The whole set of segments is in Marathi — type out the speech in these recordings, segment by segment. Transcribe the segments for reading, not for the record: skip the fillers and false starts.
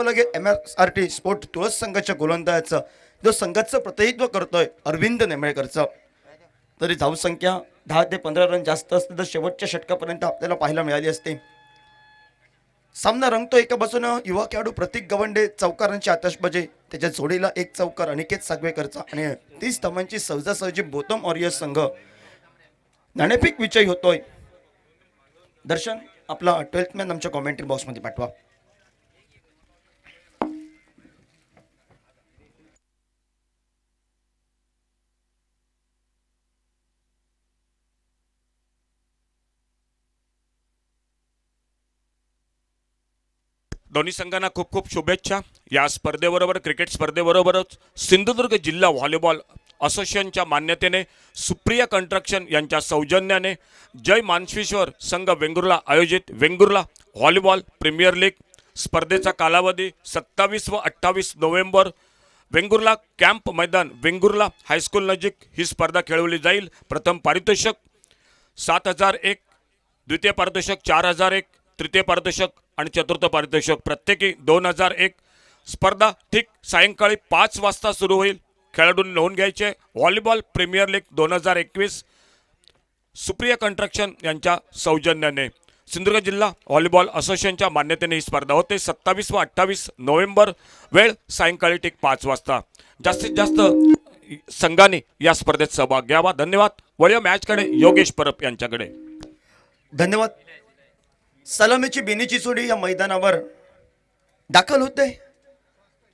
लगे MSRT स्पोर्ट तुळस संघाच्या गोलंदाजाचं जो संघाचं प्रतिनिधित्व करतोय अरविंद नेमळेकरचं. तरी धावसंख्या 10 ते 15 रन जास्त असते तर शेवटच्या षटकापर्यंत आपल्याला पाहायला मिळाली असते. सामना रंगतो एका बाजूनं युवा खेळाडू प्रतीक गवंडे चौकारांची आतषबाजी, त्याच्या जोडीला एक चौकार अनिकेत सागवेकरचा आणि 30 धावांची सहजासहजी बोतम ऑरियस संघ नाणेफेक विजयी होतोय. दर्शन आपला 12th मॅन आमच्या कॉमेंट्री बॉक्समध्ये पाठवा. दोन्ही संघांना खूप खूप शुभेच्छा. या स्पर्धेबरोबर क्रिकेट स्पर्धेबरोबरच सिंधुदुर्ग जिल्हा व्हॉलीबॉल असोसिएशनच्या मान्यतेने सुप्रिया कंस्ट्रक्शन यांच्या सौजन्याने जय मानशेश्वर संघ वेंगुर्ला आयोजित वेंगुर्ला व्हॉलीबॉल प्रीमियर लीग स्पर्धेचा कालावधी 27 व 28 नोव्हेंबर वेंगुर्ला कॅम्प मैदान वेंगुर्ला हायस्कूल नजीक ही स्पर्धा खेळवली जाईल. प्रथम पारितोषिक 7,001, द्वितीय पारितोषिक 4,001, तृतीय पारितोषिक आणि चतुर्थ पारितोषिक प्रत्येकी 2,001. स्पर्धा ठीक सायंकाळी 5 वाजता सुरू होईल. खेळाडूंनी नोंद घ्यायचे. Volleyball premier league 2021 Supriya construction यांच्या सौजन्याने सिंधुदुर्ग जिल्हा व्हॉलीबॉल असोसिएशनच्या मान्यतेने ही स्पर्धा होते. 27 व 28 नोव्हेंबर, वेळ सायंकाळी ठीक 5 वाजता. जास्तीत जास्त संघांनी या स्पर्धेत सहभाग घ्यावा. धन्यवाद. वळूया मॅचकडे. योगेश परब यांच्याकडे. धन्यवाद. सलामीची बिनीची जोडी या मैदानावर दाखल होते.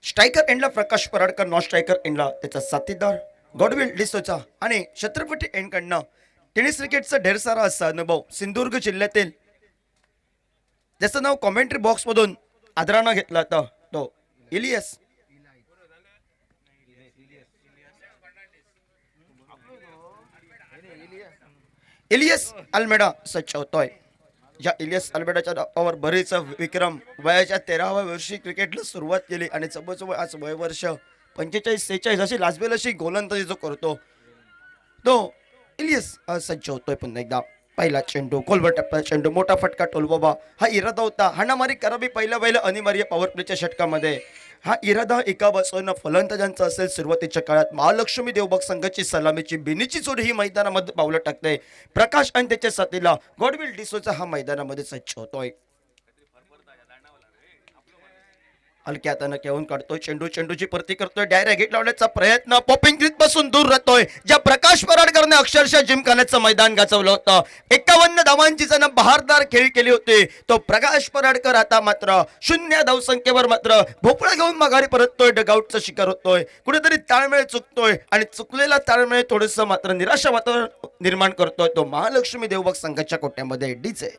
स्ट्रायकर एंडला प्रकाश पराडकर, नॉन स्ट्रायकर एंडला त्याचा साथीदार गॉडविल डिसोचा आणि छत्रपती एंडकडनं टेनिस क्रिकेटचा ढेर सारा असा अनुभव सिंधुदुर्ग जिल्ह्यातील ज्याचं नाव कॉमेंट्री बॉक्समधून आदरानं घेतला होता तो इलियस अल्मेडा सज्ज होतोय. या इलियस अल्मेडाच्या नावावर बरेच विक्रम. वयाच्या 13व्या वर्षी क्रिकेटला सुरुवात केली आणि जवळजवळ आज वय वर्ष 45-46 अशी लाजबेल अशी गोलंदाजी जो करतो तो इलियस सज्ज होतोय. पुन्हा एकदा पहिला चेंडू खोलवर टप्प्यात चेंडू, मोठा फटका टोलबाबा, हा इरादा होता. हाणामारी करावी पहिल्या अनिवार्य पॉवर प्लेच्या षटकामध्ये. हा इरादा एका बाजूने फलंदाजांचा असेल. सुरुवातीच्या काळात महालक्ष्मी देवबाग संघाची सलामीची बिनीची जोडी ही मैदानामध्ये पावलं टाकते. प्रकाश आणि त्याच्या साथीला गॉडविल डिसोचा हा मैदानामध्ये सज्ज होतोय. हलक्या हातानं घेऊन काढतोय चेंडू, चेंडूची परती करतोय. डायरेक्ट हिट लावण्याचा प्रयत्न, पॉपिंग ग्रीड पासून दूर राहतोय. ज्या प्रकाश पराडकरने अक्षरशः जिमखान्याचं मैदान गाजवलं होतं, 51 धावांची जण बहारदार खेळी केली होती, तो प्रकाश पराडकर आता मात्र 0 धावसंख्येवर मात्र भोपळा घेऊन माघारी परततोय. डगआउटचा शिकार होतोय. कुठेतरी ताळमेळ चुकतोय आणि चुकलेला ताळमेळ थोडंसं मात्र निराशा वातावरण निर्माण करतोय तो महालक्ष्मी देवबाग संघाच्या कोट्यामध्ये डीजे.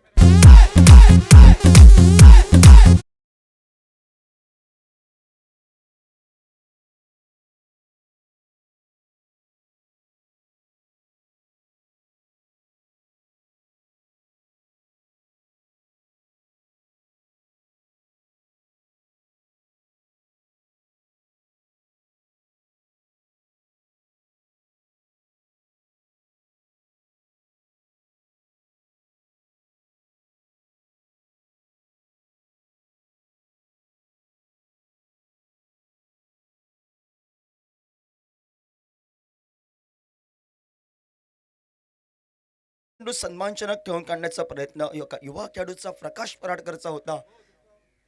सन्मानजनक ठेवून काढण्याचा प्रयत्न युवा खेळाडूचा प्रकाश पराडकरचा होता.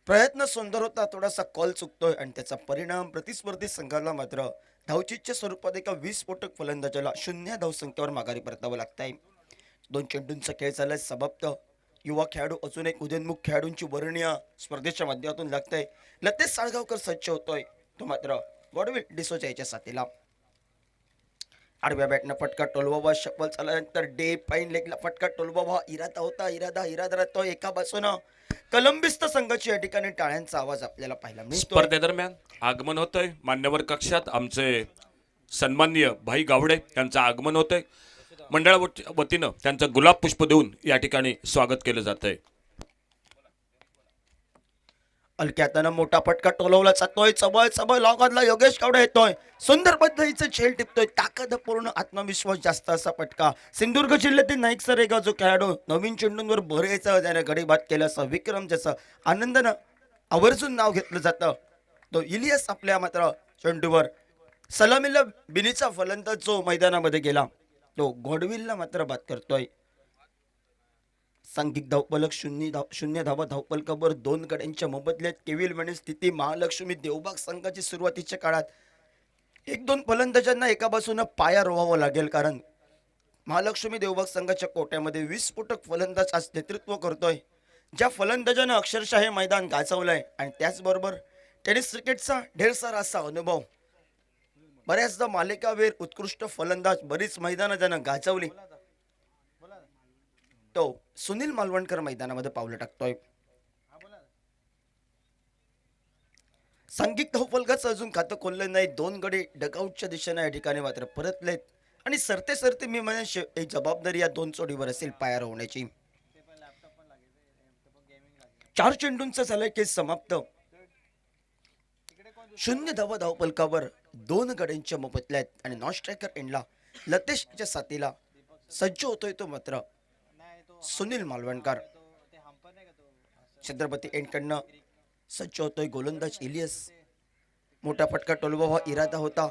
प्रयत्न सुंदर होता, थोडासा कॉल चुकतोय आणि त्याचा परिणाम प्रतिस्पर्धी संघाला मात्र धावचीच्या स्वरूपात एका 20 स्फोटक फलंदाजाला 0 धावसंख्येवर माघारी परतावं लागतंय. 2 चेंडूंचा खेळ झालाय समाप्त. युवा खेळाडू अजून एक उदयोन्मुख खेळाडूंची वर्णीय स्पर्धेच्या माध्यमातून लागतंय. लतेश साळगावकर सज्ज होतोय, तो मात्र गॉडविल डिसोच्या याच्या साथीला. आडव्या बॅटनं फटका टोलबाबा शफल झाल्यानंतर डे पाईन लेगला फटका टोलबाबा. इरादा होता, इरादा राहतो एका बाजूनं. कलंबिस्त संघाची या ठिकाणी टाळ्यांचा आवाज आपल्याला पाहायला मिळतो. स्पर्धेदरम्यान आगमन होतंय. मान्यवर कक्षात आमचे सन्माननीय भाई गावडे यांचं आगमन होतंय. मंडळा वतीनं त्यांचं गुलाब पुष्प देऊन या ठिकाणी स्वागत केलं जातंय. हलक्यातनं मोठा फटका टोलवला जातोय. चबळ लॉगला योगेश गावडे येतोय. सुंदर पद्धतीचं झेल टिपतोय. ताकदपूर्ण आत्मविश्वास जास्त असा फटका. सिंधुदुर्ग जिल्ह्यातील नाईक सरेगाव जो खेळाडू नवीन चेंडूंवर बरेच त्याने गडी बाद केला असा विक्रम ज्याचा आनंदानं आवर्जून नाव घेतलं जातं तो इलियास आपल्या मात्र चेंडूवर सलामीला बिनीचा फलंदाज जो मैदानामध्ये गेला तो गॉडविलला मात्र बाद करतोय. सांघिक धावफलक शून्य धावा धावफलकावर 2 गड्यांच्या मोबदल्यात केविल वेणी स्थिती महालक्ष्मी देवबाग संघाची सुरुवातीच्या काळात 1-2 फलंदाजांना एका बाजूने पाया रोवावं लागेल, कारण महालक्ष्मी देवबाग संघाच्या कोट्यामध्ये 20 फुटक फलंदाज आज नेतृत्व करतोय. ज्या फलंदाजानं अक्षरशः हे मैदान गाजवलंय आणि त्याचबरोबर टेनिस क्रिकेटचा ढेर सारा असा अनुभव, बऱ्याचदा मालिकावीर उत्कृष्ट फलंदाज बरीच मैदानं ज्यानं गाजवली, तो सुनील मालवणकर मैदानामध्ये पावलं टाकतोय. सांघिक धावफलकाचं अजून खातं खोललं नाही. 2 गडी डगआउटच्या दिशेने या ठिकाणी मात्र परतलेत आणि सरते सरते मी म्हणेन एक जबाबदारी या 2 जोडीवर असेल पायार होण्याची. 4 चेंडूंचा झालाय केस समाप्त. 0 धावा धावफलकावर 2 गड्यांच्या मोबदल्यात आणि नॉन स्ट्रायकर एंडला लतेशच्या साथीला सज्ज होतोय तो मात्र सुनील मालवणकर. छत्रपती एंडकडनं सज्ज होतोय गोलंदाज इलियास. मोठा फटका टोलवावा इरादा होता,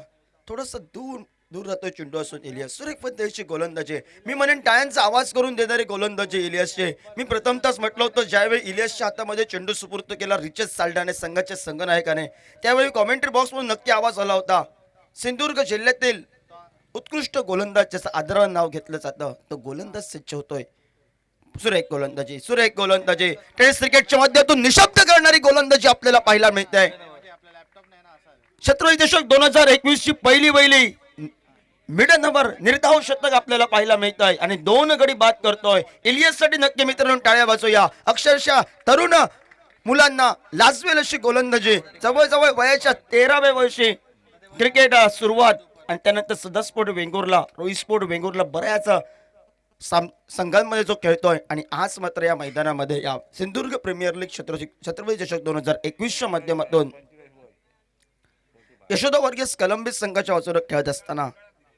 थोडासा दूर राहतोय चेंडू असून इलियास सुरेख पद्धतीची गोलंदाजी. मी म्हणेन टाळ्यांचा आवाज करून देणारे गोलंदाजी इलियासचे. मी प्रथमतच म्हटलं होतं ज्यावेळी इलियासच्या हातामध्ये चेंडू सुपूर्द केला रिचर्ड साल्डाने संघाच्या संघनायकाने, त्यावेळी कॉमेंट्री बॉक्समधून नक्की आवाज आला होता. सिंधुदुर्ग जिल्ह्यातील उत्कृष्ट गोलंदाज ज्याचं आदरानं नाव घेतलं जातं तो गोलंदाज सज्ज होतोय. सुरेख गोलंदाजी टेनिस क्रिकेटच्या माध्यमातून निशब्द करणारी गोलंदाजी आपल्याला पाहायला मिळते. छत्रपती चषक 2021 ची पहिली मिडन ओव्हर निर्धाव शतक आपल्याला पाहायला मिळत आहे आणि 2 गडी बाद करतोय. इलियास साठी नक्की मित्रांनो टाळ्या वाजवूया. अक्षरशः तरुण मुलांना लाजवेल अशी गोलंदाजी. जवळजवळ वयाच्या 13व्या वर्षी क्रिकेट सुरुवात आणि त्यानंतर सदास्फोट वेंगुर्ला, रोहित स्पोर्ट वेंगुर्ला बऱ्याच संघांमध्ये जो खेळतोय आणि आज मात्र या मैदानामध्ये या सिंधुदुर्ग प्रीमियर लीग छत्रपती चषक 2021 च्या माध्यमातून यशोदा वर्गीस कलंबित संघाच्या बाजूने खेळत असताना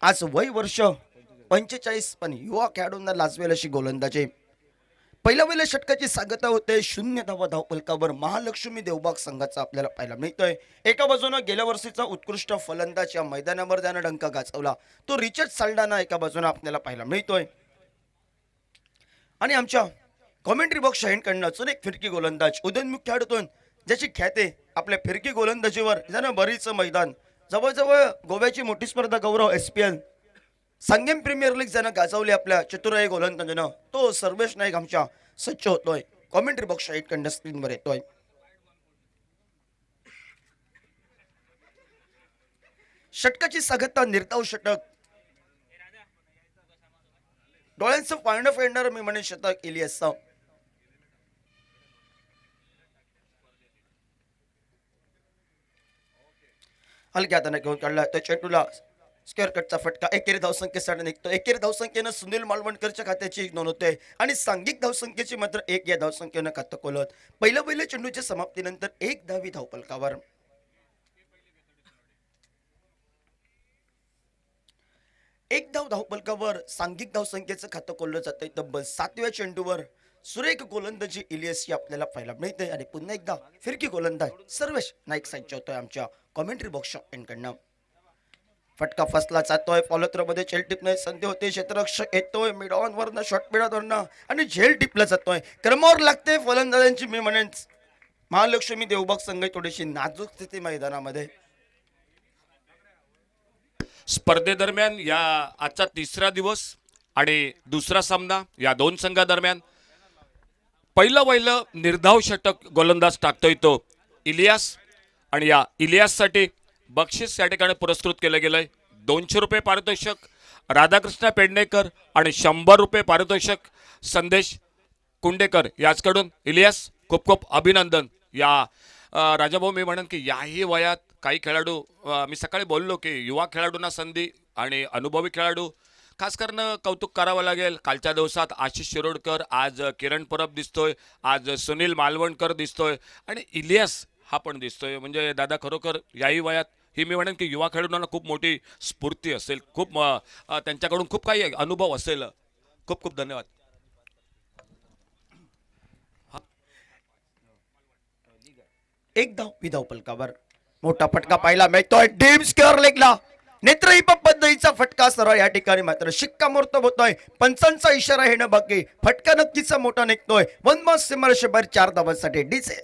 आज वय वर्ष 45 पण युवा खेळाडूंना लाजवेल अशी गोलंदाजी. पहिल्या षटकाची सांगता होते 0 धावा धावफलकावर महालक्ष्मी देवबाग संघाचा आपल्याला पाहायला मिळतोय. एका बाजूने गेल्या वर्षीचा उत्कृष्ट फलंदाज या मैदानावर त्यानं डंका गाजवला तो रिचर्ड साल्डाना एका बाजूने आपल्याला पाहायला मिळतोय आणि आमच्या कॉमेंट्री बॉक्स कडनं अजून एक फिरकी गोलंदाज उदयनमुख खेळाडूतून ज्याची ख्याती आपल्या फिरकी गोलंदाजीवर ज्यानं बरीच मैदान जवळजवळ गोव्याची मोठी स्पर्धा गौरव SPL संगम प्रीमियर लीग ज्यानं गाजवली आपल्या चतुराई गोलंदाजीनं तो सर्वेश नाईक आमच्या सज्ज होतोय. कॉमेंट्री बॉक्स कडनं स्क्रीनवर येतोय. षटकाची सांगता निर्धाव षटक, डोळ्यांचं पाळणं फेडणार मी म्हणेन शतक इलियासचं. हलक्या हाताने घेऊन काढला त्या चेंडूला स्क्वेअर कटचा फटका. एकेरी धावसंख्येसाठी निघतो. एकेरी धावसंख्येनं सुनील मालवणकरच्या खात्याची नोंद होते आणि सांघिक धावसंख्येची मात्र 1 या धावसंख्येनं खातं खोलत. पहिल्या चेंडूच्या समाप्तीनंतर 1 धावी धावफलकावर. एक धावफलकावर सांघिक धावसंख्येचं खातं खोललं जातंय. तब्बल 7व्या चेंडूवर सुरेख गोलंदाजी इलियासची आपल्याला पाहायला मिळते आणि पुन्हा एकदा फिरकी गोलंदाज सर्वेश नाईक सज्ज होतोय आमच्या कॉमेंट्री बॉक्स कडनं. फटका फसला जातोय. फॉलोथ्रोमध्ये झेल टिपणे संधी होते. क्षेत्ररक्षक येतोय मिड ऑन वरनं शॉर्ट मिडॉनवरनं आणि झेल टिपला जातोय. क्रमावर लागते फलंदाजांची. मी म्हणेन महालक्ष्मी देवबाग संघ थोडीशी नाजूक स्थिती मैदानामध्ये. स्पर्धेदरम्यान या आजचा 3रा दिवस आणि दुसरा सामना या 2 संघादरम्यान पहिलं निर्धाव षटक गोलंदाज टाकतोय तो इलियास आणि या इलियाससाठी बक्षीस या ठिकाणी पुरस्कृत केलं गेलंय. 200 रुपये पारितोषिक राधाकृष्ण पेडणेकर आणि 100 रुपये पारितोषिक संदेश कुंडेकर याचकडून. इलियास खूप खूप अभिनंदन. या राजाभाऊ मी म्हणेन की याही वयात काही खेळाडू, मी सकाळी बोललो की युवा खेळाडूंना संधी आणि अनुभवी खेळाडू खास करणं कौतुक करावं लागेल. कालच्या दिवसात आशिष शिरोडकर, आज किरण परब दिसतोय, आज सुनील मालवणकर दिसतोय आणि इलियास हा पण दिसतोय. म्हणजे दादा खरोखर याही वयात ही मी म्हणेन की युवा खेळाडूंना खूप मोठी स्फूर्ती असेल, खूप त्यांच्याकडून खूप काही अनुभव असेल. खूप खूप धन्यवाद. एक धाव विधाव पलकावर मोठा फटका पाहायला मिळतोय डीप स्क्वेअर लेगला नेत्रहीप पद्धतीचा फटका सरळ या ठिकाणी मात्र शिक्कामोर्तब होतोय. पंचांचा इशारा येणं बाकी फटका नक्कीच मोठा निघतोय. वन मॉस सिमरशेबर 4 धावांसाठी डीजे.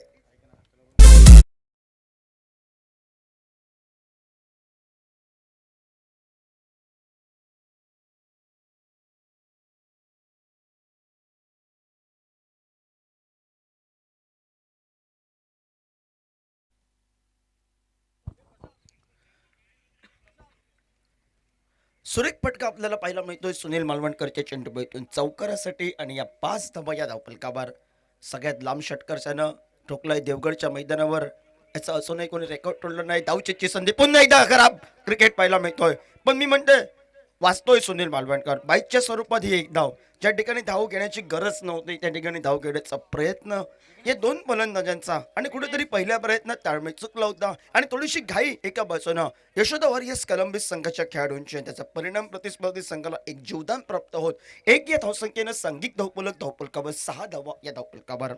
सुरेख फटका आपल्याला पाहायला मिळतोय सुनील मालवणकरच्या चेंडूबाईतून चौकारासाठी आणि या 5 धावा या धावफलकावर सगळ्यात लांब षटकरच्यानं ठोकलाय देवगडच्या मैदानावर. याचं असूनही कोणी रेकॉर्ड तोडलं नाही. धावचीची संधी पुन्हा एकदा खराब क्रिकेट पाहायला मिळतोय. पण मी म्हणते वाचतोय सुनील मालवणकर बाईकच्या स्वरूपात ही एक धाव. ज्या ठिकाणी धाव घेण्याची गरज नव्हती त्या ठिकाणी धाव घेण्याचा प्रयत्न या दोन फलंदाजांचा आणि कुठेतरी पहिल्या प्रयत्नात ताळमेळ चुकला होता आणि थोडीशी घाई एका बाजूनं यशोदा वॉरियर्स कोलंबिस संघाच्या खेळाडूंची आणि त्याचा परिणाम प्रतिस्पर्धी संघाला एक जीवदान प्राप्त होत एक या धावसंख्येनं सांघिक धावफलकावर 6 धावा या धावफलकावर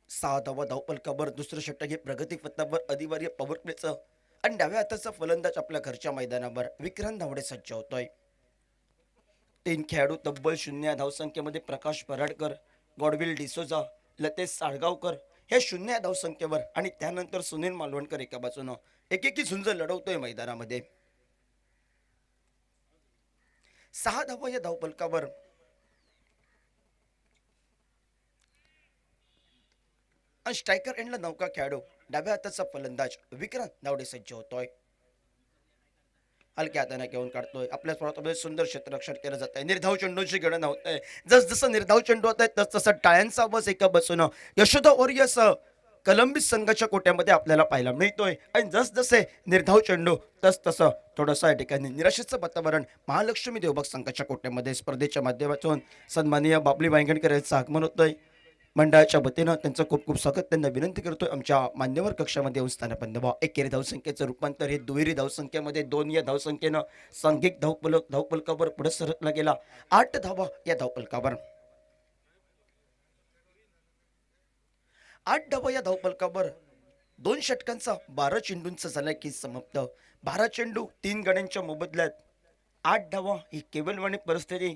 6 धावा धावफलकावर दुसरं षटक हे प्रगती पथावर अनिवार्य पॉवर प्लेचं आणि डाव्या हाताचा फलंदाज आपल्या घरच्या मैदानावर विक्रांत धावडे सज्ज होतोय. 3 खेळाडू तब्बल 0 या धावसंख्येमध्ये प्रकाश पराडकर, गॉडविल डिसोजा, लतेश साळगावकर ह्या 0 या धावसंख्येवर आणि त्यानंतर सुनील मालवणकर एका बाजूनं एकेकी झुंज लढवतोय मैदानामध्ये. 6 धावा या धावफलकावर आणि स्ट्रायकर एंडला नौका खेळाडू डाव्या हाताचा फलंदाज विक्रांत धावडे सज्ज होतोय. हलक्या हाताने घेऊन काढतोय आपल्या स्वतःमध्ये सुंदर क्षेत्ररक्षण केलं जात आहे. निर्धाव चेंडूची गणना होत आहे. जसं निर्धाव चेंडू होत आहे तसं टाळ्यांचा आवाज एका बसून यशोदा वॉरियर्स कोलंबिस संघाच्या कोट्यामध्ये आपल्याला पाहायला मिळतोय आणि जसजसे निर्धाव चेंडू तसं थोडंसं या ठिकाणी निराशेचं वातावरण महालक्ष्मी देवबाग संघाच्या कोट्यामध्ये स्पर्धेच्या माध्यमातून सन्माननीय बाबली वांगणकर यांचं आगमन होतंय. मंडळाच्या वतीनं त्यांचं खूप खूप स्वागत त्यांना विनंती करतोय आमच्या मान्यवर कक्षामध्ये येऊन स्थान व्हा. एकेरी धावसंख्येचं रूपांतर हे दुहेरी धावसंख्येमध्ये 2 या धावसंख्येनं सांघिक धावफलकावर पुढे सरकला गेला. 8 धावा या धावफलकावर 8 धावा या धावफलकावर 2 षटकांचा 12 चेंडूंचा झाला की समाप्त. 12 चेंडू 3 गड्यांच्या मोबदल्यात 8 धावा ही केवलवाणी परिस्थिती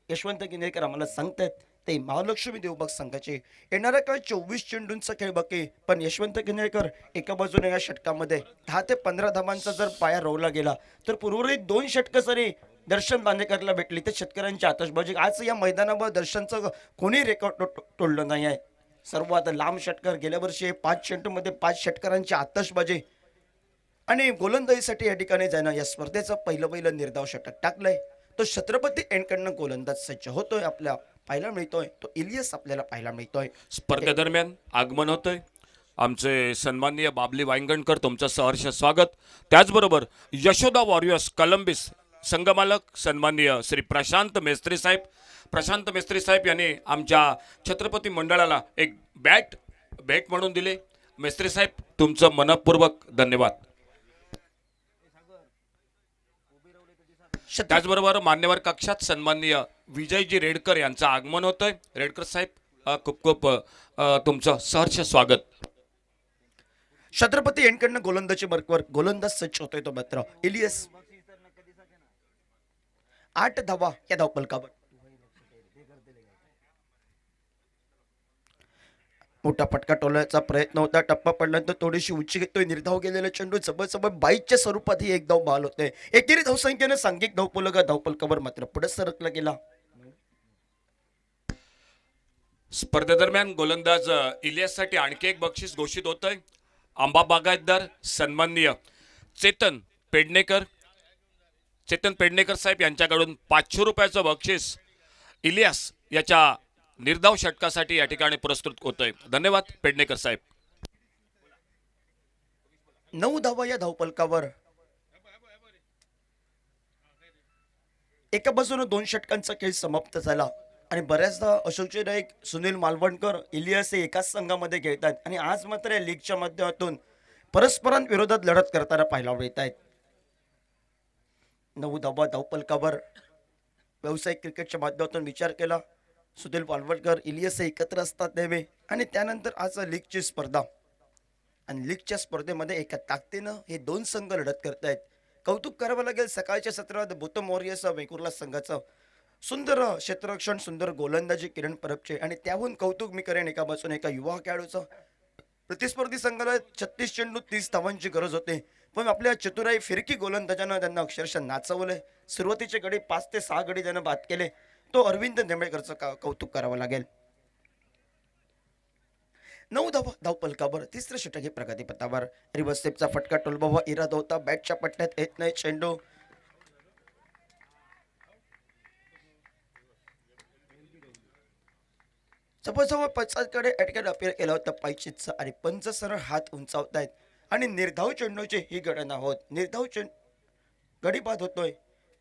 यशवंत किनेकर आम्हाला सांगतायत. ते महालक्ष्मी देवबाग संघाचे येणाऱ्या काळ 24 चेंडूंचा खेळ बाकी पण यशवंत किनेकर एका बाजूने या षटकामध्ये 10 ते 15 धावांचा जर पाया रोवला गेला तर उर्वरित 2 षटकं जरी दर्शन बांदेकरला भेटली तर शेतकऱ्यांची आतषबाजी आज या मैदानावर दर्शनचं कोणी रेकॉर्ड तोडलं नाही आहे. सर्वात लांब षटकर गेल्या वर्षी 5 चेंडूमध्ये 5 षटकरांची आतषबाजी आणि गोलंदाजीसाठी या ठिकाणी जाणं या स्पर्धेचं पहिलं निर्धाव षटक टाकलंय. तो छत्रपती एंडकडनं गोलंदाज सज्ज होतोय आपल्या पाहायला मिळतोय. तो इलियस आपल्याला पाहायला मिळतोय. स्पर्धेदरम्यान आगमन होतंय आमचे सन्माननीय बाबली वांगणकर तुमचं सहर्ष स्वागत. त्याचबरोबर यशोदा वॉरियर्स कोलंबिस संघमालक सन्माननीय श्री प्रशांत मेस्त्री साहेब यांनी आमच्या छत्रपती मंडळाला एक भेट म्हणून दिले. मेस्त्री साहेब तुमचं मनपूर्वक धन्यवाद. त्याचबरोबर मान्यवर कक्षात सन्माननीय विजयजी रेडकर यांचं आगमन होतंय. रेडकर साहेब खूप खूप तुमचं सहर्ष स्वागत. छत्रपती एंडकडनं गोलंदाजी मार्कवर गोलंदाज सज्ज होतोय तो मात्र इलियस. 8 धावा या धावफलकावर मोठा फटका टोलण्याचा प्रयत्न होता. टप्पा पडल्यानंतर थोडीशी उंची घेतोय. निर्धाव गेलेला चेंडू जबरजबर बाईकच्या स्वरूपात ही एक धाव बहाल होते. एकेरी धावसंख्येने सांघिक धावफलकावर मात्र पुढे सरकला गेला. स्पर्धेदरम्यान गोलंदाज इलियाससाठी आणखी एक बक्षीस घोषित होतंय. आंबा बागायतदार सन्माननीय चेतन पेडणेकर साहेब यांच्याकडून 500 रुपयाचं बक्षीस इलियास याच्या निर्धाव षटकासाठी या ठिकाणी पुरस्कृत होतोय. धन्यवाद पेडणेकर साहेब. 9 धावा या धावफलकावर एका बाजूने 2 षटकांचा खेळ समाप्त झाला आणि बऱ्याचदा अशोकचे नाईक सुनील मालवणकर इलियास हे एकाच संघामध्ये खेळतात आणि आज मात्र या लीगच्या माध्यमातून परस्परांविरोधात लढत करताना पाहायला मिळत आहेत. 9 धावा धावफलकावर व्यावसायिक क्रिकेटच्या माध्यमातून विचार केला सुनील मालवणकर इलियास एकत्र असतात नेहमी आणि त्यानंतर आज लीगची स्पर्धा आणि लीगच्या स्पर्धेमध्ये एका ताकदीनं हे दोन संघ लढत करतायत. कौतुक करावं लागेल सकाळच्या सत्रात बोतम वॉरियर्स वेंगुर्ला संघाचं सुंदर क्षेत्ररक्षण, सुंदर गोलंदाजी किरण परबचे. आणि त्याहून कौतुक मी करेन एका बाजूने एका युवा खेळाडूचं. प्रतिस्पर्धी संघाला 36 चेंडू 30 धावांची गरज होते, पण आपल्या चतुराई फिरकी गोलंदाजानं त्यांना अक्षरशः नाचवलंय. सुरुवातीचे गडी 5 ते 6 गडी त्यानं बाद केले. तो अरविंद नेंबळेकरचं कौतुक करावं लागेल. 9 धावपलकावर तिसरं षटक हे प्रगतीपथावर. रिव्हर्स स्टेपचा फटका टोलबाबा इरादा होता, बॅटच्या पट्ट्यात येत नाही चेंडू. जवळजवळ पंचांकडे अटकेट अपील केला होता पायचीतचा आणि पंच सरळ हात उंचावतायत आणि निर्धाव चेंडूची ही गणना होत. निर्धाव गडी बाद होतोय.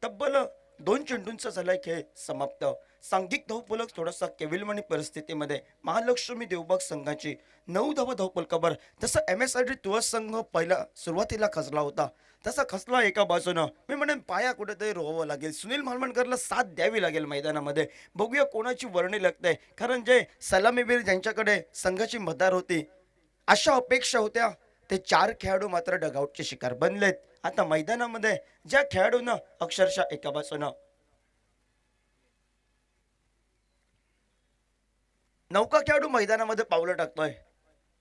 तब्बल 2 चेंडूंचा झालाय खेळ समाप्त. सांघिक धावफलक थोडासा केविलवाणी परिस्थितीमध्ये महालक्ष्मी देवबाग संघाची 9 धावपलकावर. जसं MSID तुळस संघ पहिला सुरुवातीला खचला होता तसा खचला एका बाजूनं. मी म्हणेन पाया कुठेतरी रोवावं लागेल. सुनील मालवणकरला साथ द्यावी लागेल मैदानामध्ये. बघूया कोणाची वर्णी लागते, कारण जे सलामीवीर ज्यांच्याकडे संघाची मदार होती, अशा अपेक्षा होत्या, ते 4 खेळाडू मात्र डगआउटचे शिकार बनलेत. आता मैदानामध्ये ज्या खेळाडूंना अक्षरशः एका बाजूनं नौका खेळाडू मैदानामध्ये पावलं टाकतोय.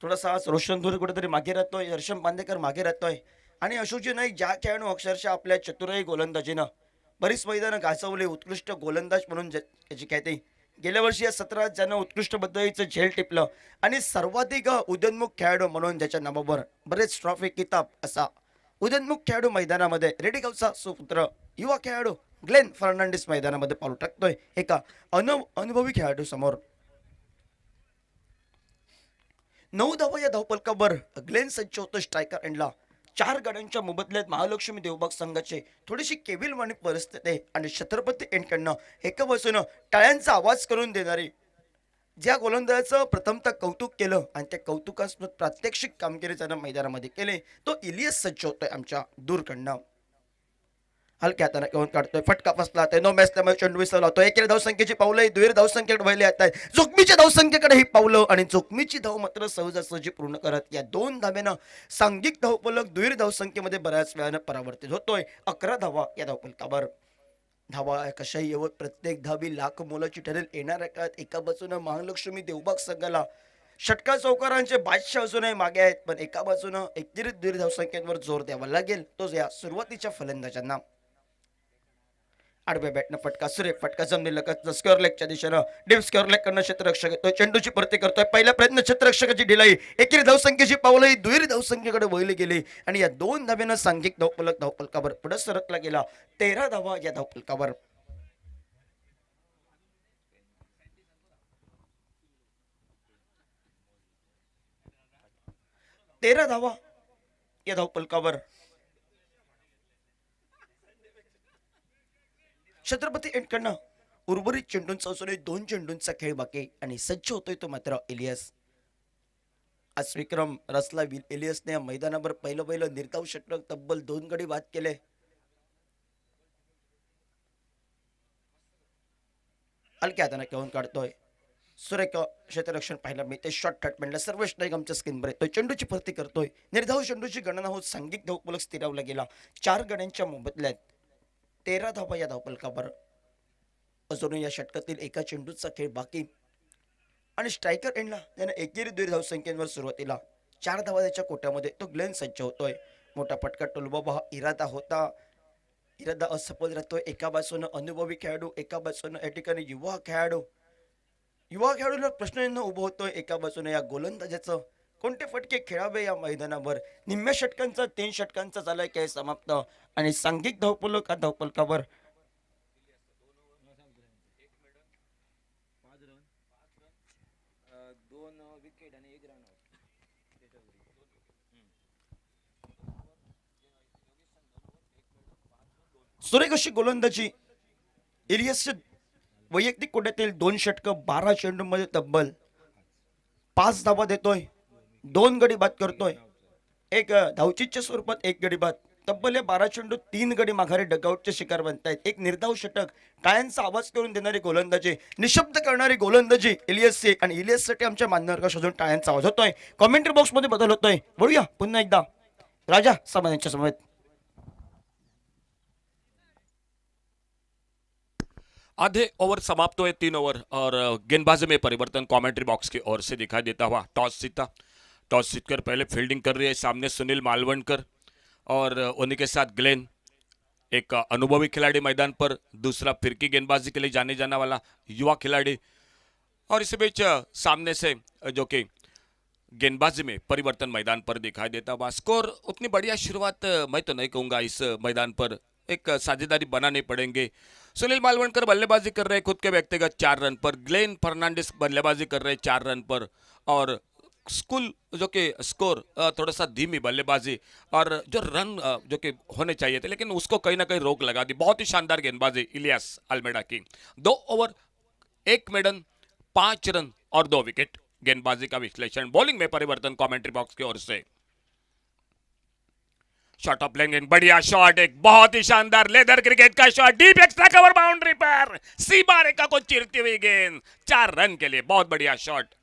थोडासा आज रोशन धुरे कुठेतरी मागे राहतोय, हर्षम बांदेकर मागे राहतोय आणि अशोकजी नाईक ज्या खेळाडू अक्षरशः आपल्या चतुराई गोलंदाजीनं बरीच मैदानं गाजवले, उत्कृष्ट गोलंदाज म्हणून त्याची ख्याती. गेल्या वर्षी या सत्रात ज्यानं उत्कृष्ट पद्धतीचं झेल टिपलं आणि सर्वाधिक उदयनमुख खेळाडू म्हणून ज्याच्या नावावर बरेच ट्रॉफी किताब असा उदयनमुख खेळाडू मैदानामध्ये रेडीगावचा सुपुत्र युवा खेळाडू ग्लेन फर्नांडिस मैदानामध्ये पाऊल टाकतोय एका अनुभवी खेळाडू समोर. 9 धावा या धावपलकावर ग्लेन सज्ज होतो स्ट्रायकर एंडला. 4 गड्यांच्या मोबदल्यात महालक्ष्मी देवबाग संघाचे थोडीशी केविलवाणी परिस्थिती आणि छत्रपती एंडकडनं एका बाजूनं टाळ्यांचा आवाज करून देणारी ज्या गोलंदाजाचं प्रथमतः कौतुक केलं आणि त्या कौतुकास्पद प्रात्यक्षिक कामगिरी त्यानं मैदानामध्ये केले, तो इलियस सज्ज होतोय आमच्या दूरकडनं. हलक्या हाताने घेऊन काढतोय, फटका फसला ते नो मॅच त्यामुळे चेंडू विसरला होतो. एकेरी धावसंख्येची पावलं दुहेरी धावसंख्येकडे वळले आहेत. जोखमीच्या धावसंख्येकडे ही पावलं आणि जोखमीची धाव मात्र सहजासहजी पूर्ण करत या 2 धाब्यानं सांघिक धावपलक दुहेरी धावसंख्येमध्ये बऱ्याच वेळानं परावर्तित होतोय. 11 धावा या धावपलकावर. धावा कशाही येवत प्रत्येक धावी लाख मोलाची ठरेल. येणाऱ्या काळात एका बाजूनं महालक्ष्मी देवबाग संघाला षटकार चौकारांचे बादशाह अजूनही मागे आहेत, पण एका बाजूनं एकत्रित दुहेरी धावसंख्येवर जोर द्यावा लागेल, तो या सुरुवातीच्या फलंदाजांना. आडव्या बॅटनं फटका, सुरेख फटका जमिनीला स्क्वेअर लेगच्या दिशेनं डीप स्क्वेअर लेग कडनं क्षेत्ररक्षक येतोय, चेंडूची परती करतोय. पहिला प्रयत्न क्षेत्ररक्षकाची ढिलाई, एकेरी धावसंख्येची पावलं दुहेरी धावसंख्येकडे वळली गेली आणि या 2 धाब्यानं सांघिक धावपलकावर पुढे सरकला गेला. 13 धावा या धावपलकावर. तेरा धावा या धावपलकावर. छत्रपती एंडकडनं उर्वरित चेंडूंचा असूनही 2 चेंडूंचा खेळ बाकी आणि सज्ज होतोय तो मात्र इलियस. आज विक्रम रसला इलियसने या मैदानावर पहिलं निर्धाव षटक तब्बल 2 गडी बाद केले. हलक्या हाताने घेऊन काढतोय, सुरेख क्षेत्ररक्षण पाहायला मिळते. शॉर्ट ट्रीटमेंटला सर्व स्ट्राईक आमच्या स्क्रीनवर येतोय. चेंडूची भरती करतोय. निर्धाव चेंडूची गणना होत सांघिक धावपलक स्थिरावला गेला. 4 गड्यांच्या मोबदल्यात 13 धावा या धावपलकावर. अजूनही या षटकातील एका चेंडूचा खेळ बाकी आणि स्ट्रायकर एंडला त्याने एकेरी दुहेरी धावसंख्येवर सुरुवातीला 4 धावा त्याच्या कोट्यामध्ये तो ग्लेन सज्ज होतोय. मोठा फटका टोलबाबा हा इरादा होता. इरादा असफल राहतोय. एका बाजूनं अनुभवी खेळाडू, एका बाजूनं या ठिकाणी युवा खेळाडूला प्रश्न उभं होतोय. एका बाजूने या गोलंदाजाचं कोणते फटके खेळावे या मैदानावर. निम्म्या षटकांचा 3 षटकांचा झालाय खेळ समाप्त आणि सांघिक धावपलक धावपलकावर. सुरेख अशी गोलंदाजी इलियसच्या वैयक्तिक कोट्यातील 2 षटकं 12 चेंडूमध्ये तब्बल 5 धावा देतोय. 2 गडी बाद करतोय. एक धावचीच्या स्वरूपात 1 गडी बाद. तब्बल हे 12 चेंडू 3 गडी माघारी डगआउटचे शिकार बनतायत. एक निर्धाव षटक, टाळ्यांचा आवाज करून देणारी गोलंदाजी, निशब्द करणारी गोलंदाजी इलियसची आणि इलियससाठी आमच्या मान्यवर शोधून टाळ्यांचा आवाज होतोय. कॉमेंट्री बॉक्समध्ये बदल होतोय. बोलूया पुन्हा एकदा राजा सामान यांच्या समवेत. आधे ओवर समाप्त हुए 3 ओवर और गेंदबाजी में परिवर्तन कमेंट्री बॉक्स की ओर से दिखाई देता हुआ। टॉस जीता, टॉस जीतकर पहले फील्डिंग कर रही है सामने सुनील मालवणकर और उन्हीं के साथ ग्लेन, एक अनुभवी खिलाड़ी मैदान पर, दूसरा फिरकी गेंदबाजी के लिए जाने जाना वाला युवा खिलाड़ी। और इसी बीच सामने से जो कि गेंदबाजी में परिवर्तन मैदान पर दिखाई देता हुआ। स्कोर उतनी बढ़िया शुरुआत मैं तो नहीं कहूँगा इस मैदान पर, एक साझेदारी बनाने पड़ेंगे। सुनील मालवणकर बल्लेबाजी कर रहे खुद के व्यक्तिगत 4 रन पर, ग्लेन फर्नांडिस बल्लेबाजी कर रहे 4 रन पर, और स्कूल जो कि स्कोर थोड़ा सा धीमी बल्लेबाजी और जो रन जो कि होने चाहिए थे लेकिन उसको कहीं ना कहीं रोक लगा दी। बहुत ही शानदार गेंदबाजी इलियास अल्मेडा की। 2 ओवर 1 मेडन 5 रन और 2 विकेट। गेंदबाजी का विश्लेषण, बॉलिंग में परिवर्तन कमेंट्री बॉक्स की ओर से। शॉट ऑफ लेंगे, बढ़िया शॉट, एक बहुत ही शानदार लेदर क्रिकेट का shot, deep extra cover boundary पर सीमा रेखा को चीरती हुई गेंद, 4 रन के लिए बहुत बढ़िया शॉट।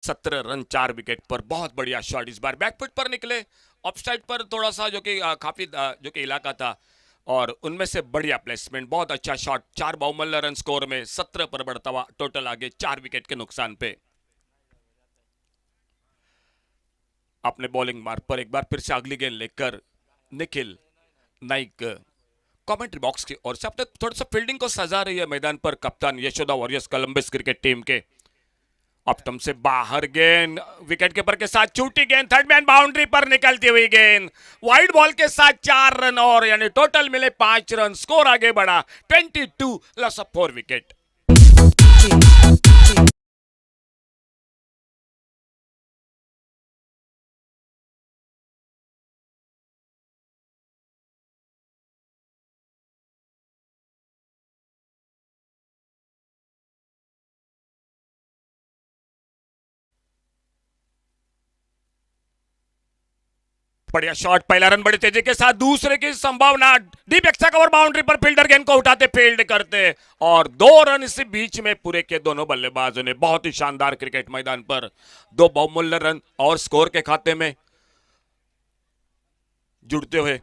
सत्रह रन 4 विकेट पर, बहुत बढ़िया शॉट। इस बार बैकफुट पर निकले, ऑफ साइड पर थोड़ा सा जो कि काफी जो कि इलाका था और उनमें से बढ़िया प्लेसमेंट, बहुत अच्छा शॉट। 4 बहुमूल्य रन स्कोर में 17 पर बढ़ता हुआ टोटल आगे 4 विकेट के नुकसान पे। अपने बॉलिंग मार्ग पर एक बार फिर से अगली गेंद लेकर निखिल नाइक कमेंट्री बॉक्स की ओर से। अब तक थोड़ा सा फील्डिंग को सजा रही है मैदान पर कप्तान Yashoda warriors Columbus cricket team के। ऑप्टम से बाहर गेंद, विकेट कीपर के साथ छूटी गेंद, थर्ड मैन बाउंड्री पर निकलती हुई गेंद, वाइड बॉल के साथ 4 रन और यानी टोटल मिले 5 रन, स्कोर आगे बढ़ा 22 लॉस ऑफ 4 विकेट। बढ़िया शॉट, पहला रन बड़ी तेजी के साथ, दूसरे की संभावना, डीप एक्स्ट्रा कवर बाउंड्री पर फील्डर गेंद को उठाते फील्ड करते और 2 रन इसी बीच में पूरे के दोनों बल्लेबाजों ने। बहुत ही शानदार क्रिकेट मैदान पर 2 बहुमूल्य रन और स्कोर के खाते में जुड़ते हुए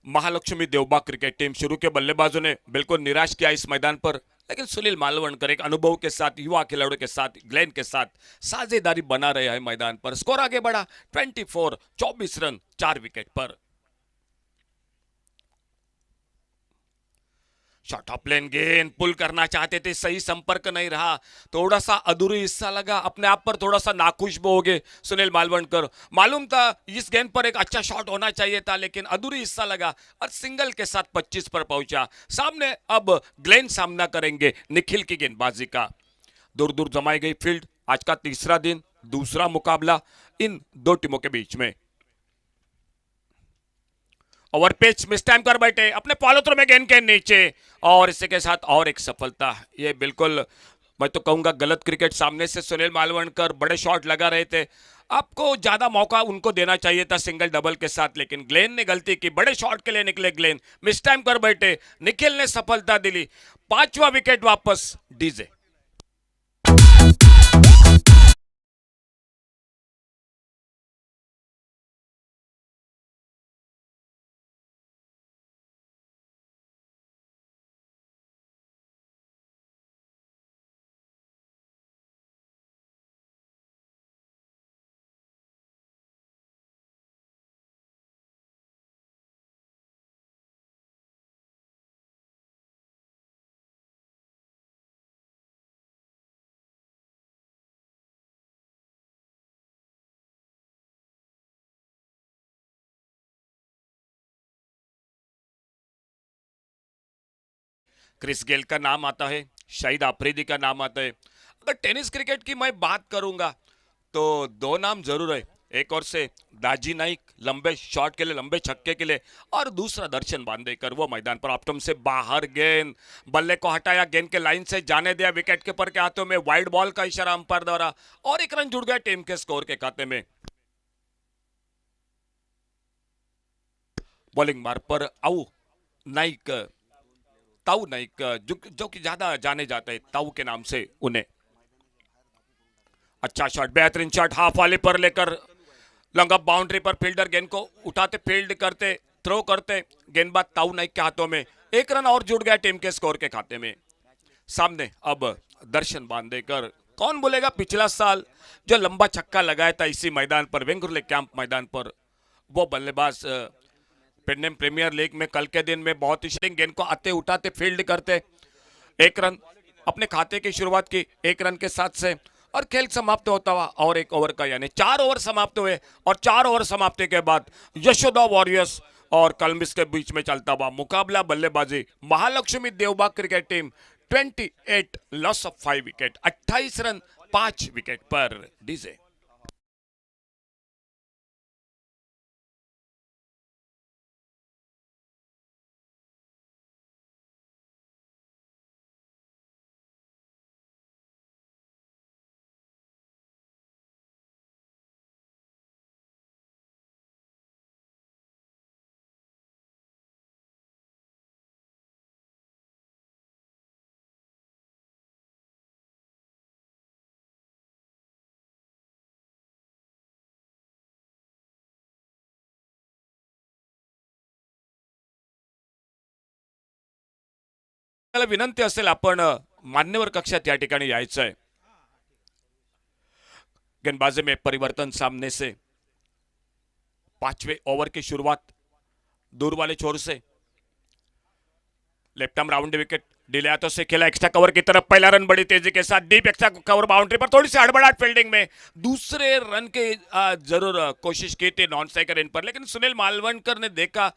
महालक्ष्मी देवबा क्रिकेट टीम। शुरू के बल्लेबाजों ने बिल्कुल निराश किया इस मैदान पर, लेकिन सुनील मालवणकर एक अनुभव के साथ, युवा खिलाड़ियों के साथ, ग्लेन के साथ साझेदारी बना रहे हैं मैदान पर। स्कोर आगे बढ़ा 24 रन 4 विकेट पर। शॉट ऑफ लेन गेंद, पुल करना चाहते थे, सही संपर्क नहीं रहा, थोड़ा सा अधूरी हिस्सा लगा, अपने आप पर थोड़ा सा नाखुश हो गए सुनील मालवणकर। मालूम था इस गेंद पर एक अच्छा शॉट होना चाहिए था लेकिन अधूरी हिस्सा लगा और सिंगल के साथ 25 पर पहुंचा। सामने अब ग्लेन सामना करेंगे निखिल की गेंदबाजी का। दूर दूर जमाई गई फील्ड, आज का तीसरा दिन, दूसरा मुकाबला इन 2 टीमों के बीच में। ओवर पिच मिस टाइम कर बैठे अपने पॉलोथ्रो में गेंद के नीचे और इसी के साथ और एक सफलता। ये बिल्कुल मैं तो कहूंगा गलत क्रिकेट। सामने से सुनील मालवणकर बड़े शॉट लगा रहे थे, आपको ज्यादा मौका उनको देना चाहिए था सिंगल डबल के साथ, लेकिन ग्लेन ने गलती की, बड़े शॉट के लिए निकले ग्लेन, मिस टाइम कर बैठे, निखिल ने सफलता दिली। 5वां विकेट वापस डीजे। क्रिस गेल का नाम आता है, शाहिद आफरीदी का नाम आता है। अगर टेनिस क्रिकेट की मैं बात करूंगा तो दो नाम जरूर है, एक और से दाजी नाइक लंबे शॉट के लिए, लंबे छक्के के लिए, और दूसरा दर्शन बांदेकर वो मैदान पर ऑप्टम से बाहर गेंद, बल्ले को हटाया, गेंद के लाइन से जाने दिया, विकेट कीपर के हाथों में वाइड बॉल का इशारा अंपायर द्वारा, और एक रन जुड़ गया टीम के स्कोर के खाते में। बॉलिंग मार पर आऊ नाइक, ताऊ नाइक, जो कि ज्यादा जाने जाते हैं ताऊ के नाम से उन्हें। अच्छा शॉट, बेहतरीन शॉट, हाफ वाले पर लेकर लॉन्ग अप बाउंड्री पर फील्डर गेंद को उठाते, फील्ड करते, थ्रो करते, गेंदबाज ताऊ नाइक के हाथों में, एक रन और जुड़ गया टीम के स्कोर के खाते में। सामने अब दर्शन बांदेकर, कौन बोलेगा पिछला साल जो लंबा छक्का लगाया था इसी मैदान पर, वेंगुर्ले कैंप मैदान पर, वो बल्लेबाज पेडनेम प्रीमियर लीग में कल के दिन में बहुत ही गेंद को आते उठाते फील्ड करते, एक रन अपने खाते की शुरुआत की, एक रन के साथ से, और खेल समाप्त होता हुआ और एक ओवर का, यानी 4 ओवर समाप्त हुए, और 4 ओवर समाप्ति के बाद यशोदा वॉरियर्स और कलमिस के बीच में चलता हुआ मुकाबला बल्लेबाजी, Mahalakshmi Devbag cricket team 28 loss of 5 wicket, 28 run 5 wicket पर डीजे। मला विनंती असेल, आपण मान्यवर कक्षात या ठिकाणी यायचं आहे। गेंदबाजी में परिवर्तन सामने से, 5वें ओवर की शुरुआत दूर वाले छोर से, लेफ्ट आर्म राउंड विकेट डिले हाथों से खेला एक्स्ट्रा कवर की तरफ, पहला रन बड़ी तेजी के साथ, डीप एक्स्ट्रा कवर बाउंड्री पर, थोड़ी सी हड़बड़ाहट फील्डिंग में, दूसरे रन के जरूर कोशिश की थी नॉन स्ट्राइकर इन पर, लेकिन सुनील मालवणकर ने देखा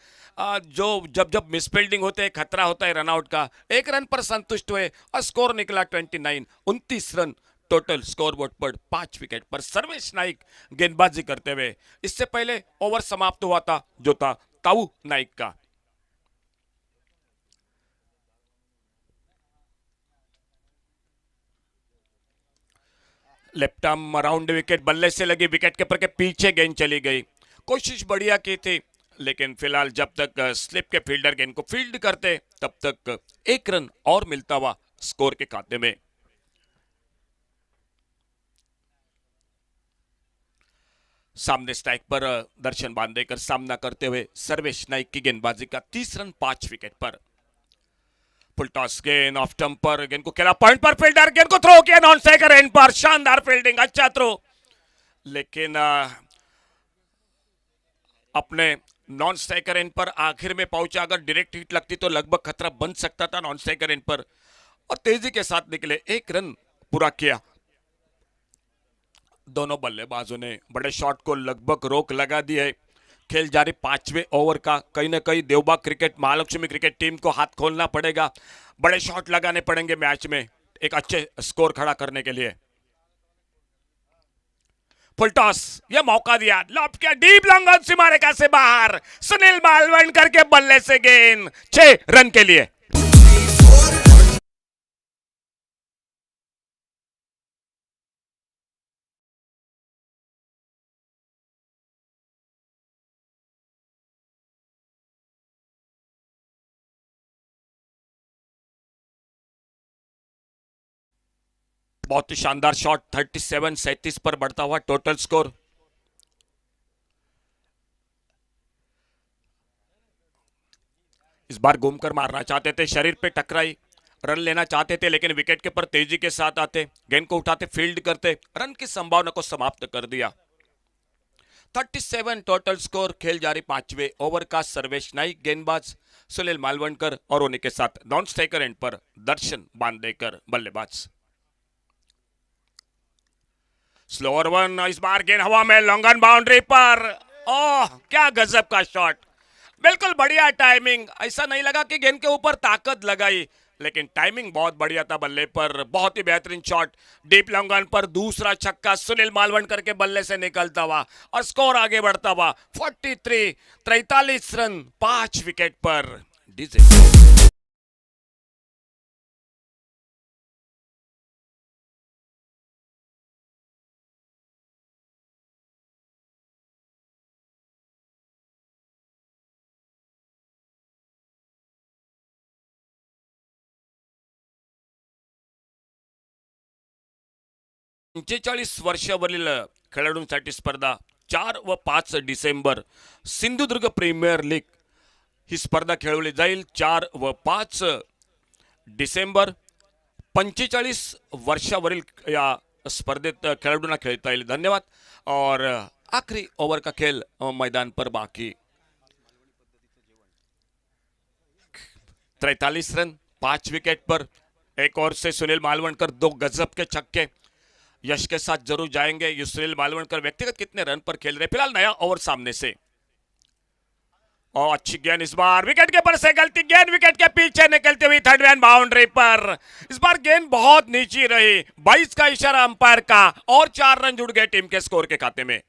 जो जब जब मिस फील्डिंग होते है खतरा होता है रनआउट का, एक रन पर संतुष्ट हुए और स्कोर निकला 29, 29 रन टोटल स्कोर बोर्ड पर 5 विकेट पर सर्वेश नाइक गेंदबाजी करते हुए। इससे पहले ओवर समाप्त हुआ था जो था ताऊ नाइक का। लेफ्ट आर्म राउंड विकेट, बल्ले से लगी, विकेट कीपर के पीछे गेंद चली गई, कोशिश बढ़िया की थी, लेकिन फिलहाल जब तक स्लिप के फील्डर गेंद को फील्ड करते तब तक एक रन और मिलता हुआ स्कोर के खाते में। सामने स्ट्राइक पर दर्शन बांदेकर सामना करते हुए सर्वेश नाइक की गेंदबाजी का 30 रन 5 विकेट पर। फुल टॉस गेंद ऑफ स्टंप पर, गेंद को खेला पॉइंट पर, फील्डर गेंद को थ्रो किया नॉन स्ट्राइकर एंड पर, शानदार फील्डिंग, अच्छा थ्रो, लेकिन अपने नॉन स्ट्राइकर एंड पर आखिर में पहुंचा। अगर डायरेक्ट हिट लगती तो लगभग खतरा बन सकता था नॉन स्ट्राइकर एंड पर, और तेजी के साथ निकले, एक रन पूरा किया। दोनों बल्लेबाजों ने बड़े शॉट को लगभग रोक लगा दी है। खेल जारी 5वें ओवर का, कहीं ना कहीं Devbag cricket Mahalakshmi cricket team को हाथ खोलना पड़ेगा, बड़े शॉट लगाने पड़ेंगे मैच में एक अच्छे स्कोर खड़ा करने के लिए। फुल टॉस, ये मौका दिया, लॉब किया डीप लॉन्ग ऑन सीमा रेखा से बाहर, सुनील मालवणकर के बल्ले से गेंद 6 रन के लिए। बहुत ही शानदार शॉट, 37 पर बढ़ता हुआ टोटल स्कोर। इस बार घूमकर मारना चाहते थे, शरीर पे टकराई, रन लेना चाहते थे, लेकिन विकेट के पर तेजी के साथ आते, गेंद को उठाते, फील्ड करते, रन की संभावना को समाप्त कर दिया। 37 टोटल स्कोर। खेल जारी 5वें ओवर का। सर्वेश नाइक गेंदबाज, सुनील मालवणकर और उन्हीं के साथ नॉन स्ट्राइकर एंड पर दर्शन बांदेकर बल्लेबाज। स्लोअर वन, इस बार गेंद हवा में, लॉन्ग ऑन बाउंड्री पर, ओह क्या गजब का शॉट, बिल्कुल बढ़िया टाइमिंग। ऐसा नहीं लगा कि गेंद के ऊपर ताकत लगाई, लेकिन टाइमिंग बहुत बढ़िया था बल्ले पर, बहुत ही बेहतरीन शॉट, डीप लॉन्ग ऑन पर दूसरा छक्का सुनील मालवणकर के बल्ले से निकलता हुआ और स्कोर आगे बढ़ता हुआ 43 रन 5 विकेट पर। डीजे 45 वर्षावरील खेळाडूंसाठी स्पर्धा 4 व 5 डिसेंबर सिंधुदुर्ग प्रीमियर लीग ही स्पर्धा खेळवली जाईल। 4 व 5 डिसेंबर 45 वर्षावरील या स्पर्धेत खेळाडूंना खेळता येईल। धन्यवाद। और आखिरी ओवर का खेल मैदान पर बाकी। 43 रन 5 विकेट पर, एक ओवर से सुनील मालवणकर 2 गजब के छक्के यश के साथ जरूर जाएंगे। ये सुनील मालवणकर व्यक्तिगत कितने रन पर खेल रहे, फिलहाल नया ओवर सामने से। और अच्छी गेंद इस बार विकेट के पर से गलती, गेंद विकेट के पीछे निकलती हुई थर्ड मैन बाउंड्री पर। इस बार गेंद बहुत नीची रही, 22 का इशारा अंपायर का और 4 रन जुड़ गए टीम के स्कोर के खाते में।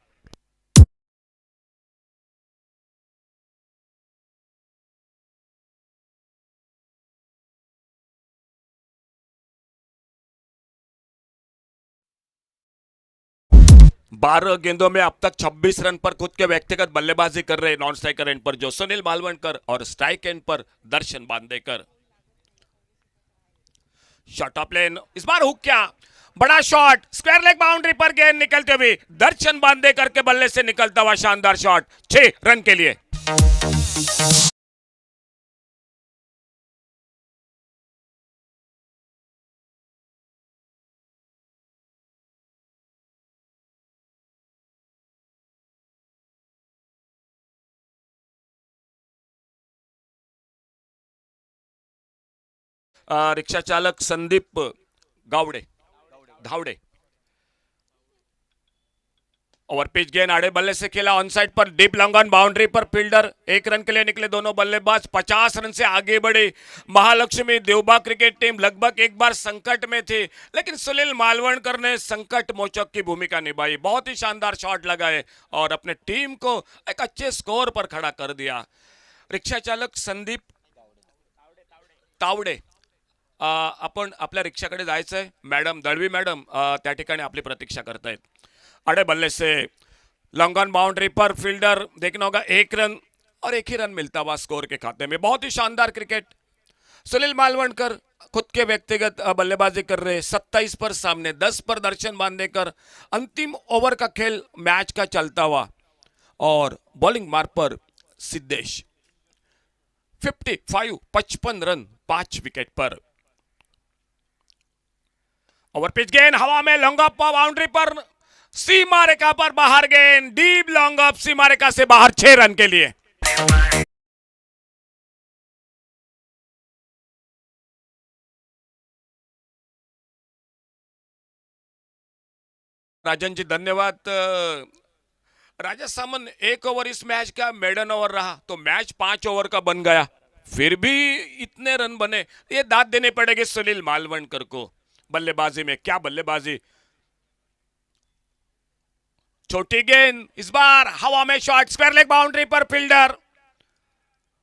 बारह गेंदों में अब तक 26 रन पर खुद के व्यक्तिगत बल्लेबाजी कर रहे नॉन स्ट्राइकर एंड पर जो सुनील मालवणकर और स्ट्राइक एंड पर दर्शन बांदेकर। शॉट ऑफ लेन, इस बार हुक क्या, बड़ा शॉट, स्क्वायर लेग बाउंड्री पर गेंद निकलते हुए दर्शन बांदेकर के बल्ले से निकलता हुआ शानदार शॉट 6 रन के लिए। रिक्शा चालक संदीप गावड़े धावड़े ओवर पिच गेंद आड़े बल्ले से खेला ऑन साइड पर, डीप लॉन्ग ऑन बाउंड्री पर फील्डर 1 रन के लिए निकले दोनों बल्लेबाज। 50 रन से आगे बढ़े महालक्ष्मी देवबा क्रिकेट टीम लगभग एक बार संकट में थी, लेकिन सुनील मालवणकर ने संकट मोचक की भूमिका निभाई, बहुत ही शानदार शॉट लगाए और अपने टीम को एक अच्छे स्कोर पर खड़ा कर दिया। रिक्शा चालक संदीप तावडे, आपण आपल्या रिक्षाकडे जायचंय। मॅडम दळवी मॅडम त्या ठिकाणी आपली प्रतीक्षा करतायत। अड़े बल्ले से लॉन्ग ऑन बाउंड्री पर फील्डर देखना होगा 1 रन और 1 ही रन मिलता हुआ स्कोर के खाते में। बहुत ही शानदार क्रिकेट, सुनील मालवणकर खुद के व्यक्तिगत बल्लेबाजी कर रहे, 27 पर सामने 10 पर दर्शन बांदेकर। अंतिम ओवर का खेल मैच का चलता हुआ और बॉलिंग मार पर सिद्धेश 55 रन 5 विकेट पर। ओवर पिच गेंद हवा में लॉन्ग ऑफ बाउंड्री पर, सीमा रेखा पर बाहर गेंद, डीप लॉन्ग ऑफ सीमा रेखा से बाहर 6 रन के लिए। राजन जी धन्यवाद। राजा सामन 1 ओवर इस मैच का मेडन ओवर रहा तो मैच 5 ओवर का बन गया, फिर भी इतने रन बने, ये दाद देने पड़ेंगे सुनील मालवणकर को। बल्लेबाजी में क्या बल्लेबाजी, छोटी गेंद इस बार हवा में शॉट, स्क्वायर लेग बाउंड्री पर फील्डर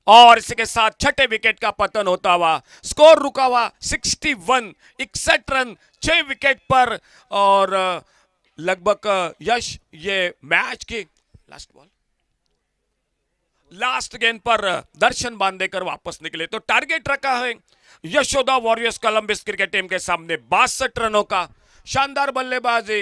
और इसी के साथ 6ठे विकेट का पतन होता हुआ स्कोर रुका हुआ 61 रन 6 विकेट पर। और लगभग यश ये मैच की लास्ट गेंद पर दर्शन बांदेकर वापस निकले तो टारगेट रखा है Yashoda warriors Columbus cricket team के सामने 62 रनों का। शानदार बल्लेबाजी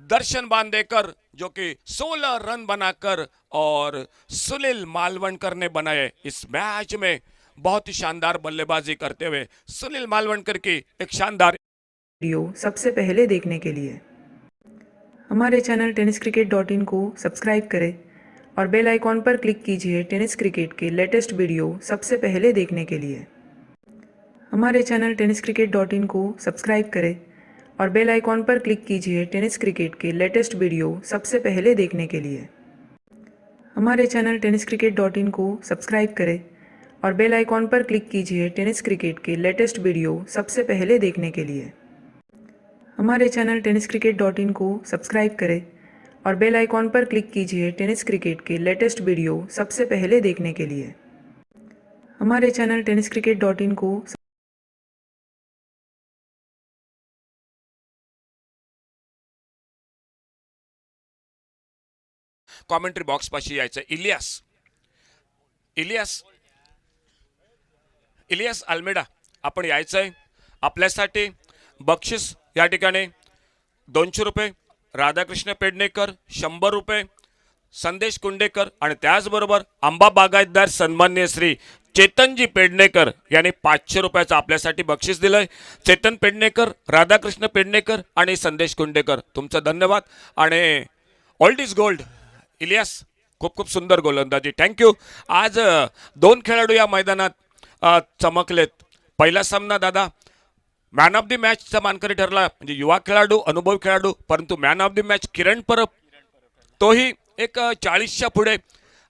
दर्शन बांदेकर जो कि 16 रन बनाकर और सुनील मालवणकर ने बनाए। इस मैच में बहुत ही शानदार बल्लेबाजी करते हुए सुनील मालवणकर की एक शानदार वीडियो सबसे पहले देखने के लिए हमारे चैनल tenniscricket.in को सब्सक्राइब करें और बेल आइकॉन पर क्लिक कीजिए टेनिस क्रिकेट के लेटेस्ट वीडियो सबसे पहले देखने के लिए। हमारे चैनल tenniscricket.in को सब्सक्राइब करें और बेल आइकॉन पर क्लिक कीजिए टेनिस क्रिकेट के लेटेस्ट वीडियो सबसे पहले देखने के लिए। हमारे चैनल tenniscricket.in को सब्सक्राइब करें और बेल आइकॉन पर क्लिक कीजिए टेनिस क्रिकेट के लेटेस्ट वीडियो सबसे पहले देखने के लिए। हमारे चैनल tenniscricket.in को सब्सक्राइब करें और बेल आइकॉन पर क्लिक कीजिए टेनिस क्रिकेट के लेटेस्ट वीडियो सबसे पहले देखने के लिए। हमारे चैनल tenniscricket.in को कॉमेंट्री बॉक्स पाशी यायचं इलियास इलियास इलियास अल्मेडा आपण यायचंय आपल्यासाठी बक्षीस या ठिकाणी 200 रुपये राधाकृष्ण पेडणेकर 100 रुपये संदेश कुंडेकर आणि त्याचबरोबर आंबा बागायतदार सन्माननीय श्री चेतनजी पेडणेकर यांनी 500 रुपयाचं आपल्यासाठी बक्षीस दिलंय। चेतन पेडणेकर राधाकृष्ण पेडणेकर आणि संदेश कुंडेकर तुमचं धन्यवाद आणि ऑल इज गोल्ड इलियास खूप खूप सुंदर गोलंदाजी थँक्यू। आज 2 खेळाडू या मैदानात चमकलेत। पहिला सामना दादा मॅन ऑफ द मॅचचा मानकरी ठरला म्हणजे युवा खेळाडू अनुभवी खेळाडू परंतु मॅन ऑफ द मॅच किरण परब तोही एक 40च्या पुढे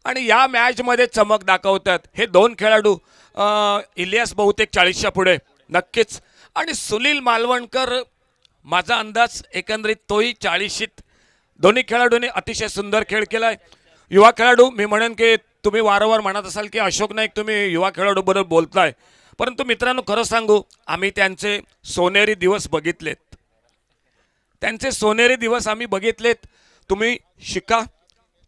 आणि या मॅचमध्ये चमक दाखवतात हे 2 खेळाडू इलियास बहुतेक 40च्या पुढे नक्कीच आणि सुनील मालवणकर माझा अंदाज एकंदरीत तोही 40शीत दोन्ही खेळाडूंनी अतिशय सुंदर खेळ केलाय। युवा खेळाडू मी म्हणेन की तुम्ही वारंवार म्हणत असाल की अशोक नाईक तुम्ही युवा खेळाडू बरोबर बोलताय परंतु मित्रांनो खरं सांगू आम्ही त्यांचे सोनेरी दिवस बघितलेत त्यांचे सोनेरी दिवस आम्ही बघितलेत। तुम्ही शिका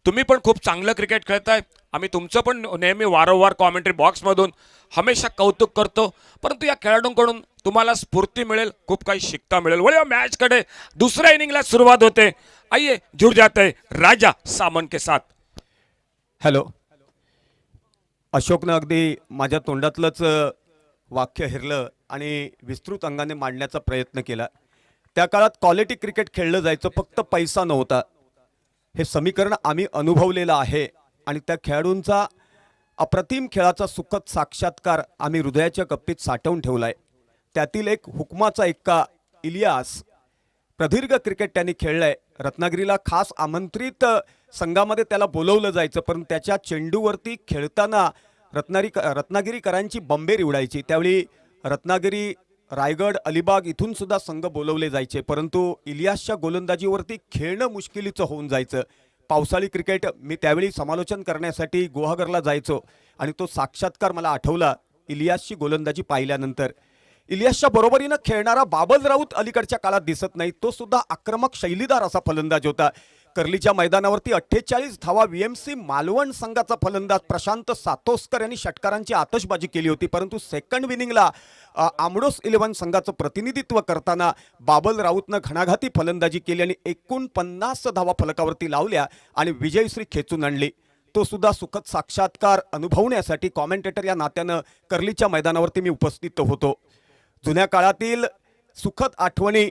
तुम्ही पण खूप चांगलं क्रिकेट खेळताय आम्ही तुमचं पण नेहमी वारंवार कॉमेंट्री बॉक्समधून हमेशा कौतुक करतो परंतु या खेळाडूंकडून तुम्हाला स्फूर्ती मिळेल खूप काही शिकता मिळेल। वळूया मॅचकडे दुसऱ्या इनिंगला सुरुवात होते आइए जुड़ जाते हैं राजा सामन के साथ। हॅलो अशोकनं अगदी माझ्या तोंडातलंच वाक्य हिरलं आणि विस्तृत अंगाने मांडण्याचा प्रयत्न केला। त्या काळात क्वालिटी क्रिकेट खेळलं जायचं फक्त पैसा नव्हता हे समीकरण आम्ही अनुभवलेलं आहे आणि त्या खेळाडूंचा अप्रतिम खेळाचा सुखद साक्षात्कार आम्ही हृदयाच्या कप्पीत साठवून ठेवलाय। त्यातील एक हुकमाचा एक्का इलियास प्रदीर्घ क्रिकेट त्यांनी खेळलाय। रत्नागिरीला खास आमंत्रित संघामध्ये त्याला बोलवलं जायचं पण त्याच्या चेंडूवरती खेळताना रत्नागिरीकरांची बंबेर उडायची। त्यावेळी रत्नागिरी रायगड अलिबाग इथून सुद्धा संघ बोलवले जायचे परंतु इलियासच्या गोलंदाजीवरती खेळणं मुश्किलीचं होऊन जायचं। पावसाळी क्रिकेट मी त्यावेळी समालोचन करण्यासाठी गुहागरला जायचो आणि तो साक्षात्कार मला आठवला इलियासची गोलंदाजी पाहिल्यानंतर। इलियासच्या बरोबरीनं खेळणारा बाबल राऊत अलीकडच्या काळात दिसत नाही तो सुद्धा आक्रमक शैलीदार असा फलंदाज होता। कर्लीच्या मैदानावरती 48 धावा VMC मालवण संघाचा फलंदाज प्रशांत सातोस्कर यांनी षटकारांची आतषबाजी केली होती परंतु सेकंड इनिंगला आमडोस 11 संघाचं प्रतिनिधित्व करताना बाबल राऊतनं घणाघाती फलंदाजी केली आणि 49 धावा फलकावरती लावल्या आणि विजयश्री खेचून आणली। तो सुद्धा सुखद साक्षात्कार अनुभवण्यासाठी कॉमेंटेटर या नात्यानं कर्लीच्या मैदानावरती मी उपस्थित होतो। जुन्या काळातील सुखद आठवणी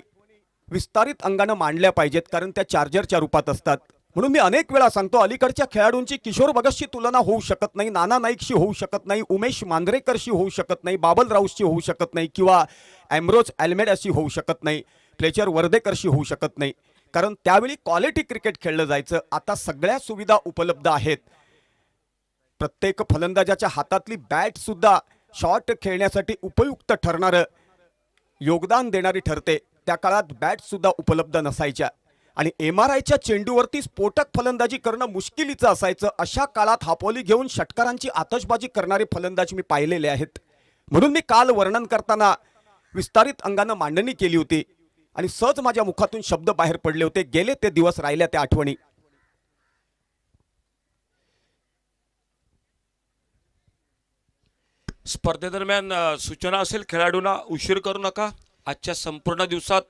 विस्तारित अंगाने मांडल्या पाहिजेत कारण त्या चार्जरच्या रूपात असतात। म्हणून मी अनेक वेळा सांगतो अलीकडच्या खेळाडूंची किशोर भगतशी तुलना होऊ शकत नाही, नाना नाईकशी होऊ शकत नाही, उमेश मांजरेकरशी होऊ शकत नाही, बाबल राऊतशी होऊ शकत नाही किंवा एम्ब्रोज अल्मेडाशी होऊ शकत नाही, फ्लेचर वर्धेकरशी होऊ शकत नाही कारण त्यावेळी क्वालिटी क्रिकेट खेळलं जायचं। आता सगळ्या सुविधा उपलब्ध आहेत। प्रत्येक फलंदाजाच्या हातातली बॅट सुद्धा शॉट खेळण्यासाठी उपयुक्त ठरणारं योगदान देणारी ठरते। त्या काळात बॅट सुद्धा उपलब्ध नसायच्या आणि MRIच्या चेंडूवरती स्फोटक फलंदाजी करणं मुश्किलीचं असायचं। अशा काळात हापोली घेऊन षटकारांची आतषबाजी करणारे फलंदाज मी पाहिलेले आहेत। म्हणून मी काल वर्णन करताना विस्तारित अंगाने मांडणी केली होती आणि सहज माझ्या मुखातून शब्द बाहेर पडले होते। गेले ते दिवस राहिल्या त्या आठवणी। स्पर्धेदरम्यान सूचना असेल खेळाडूंना उशीर करू नका। आजच्या संपूर्ण दिवसात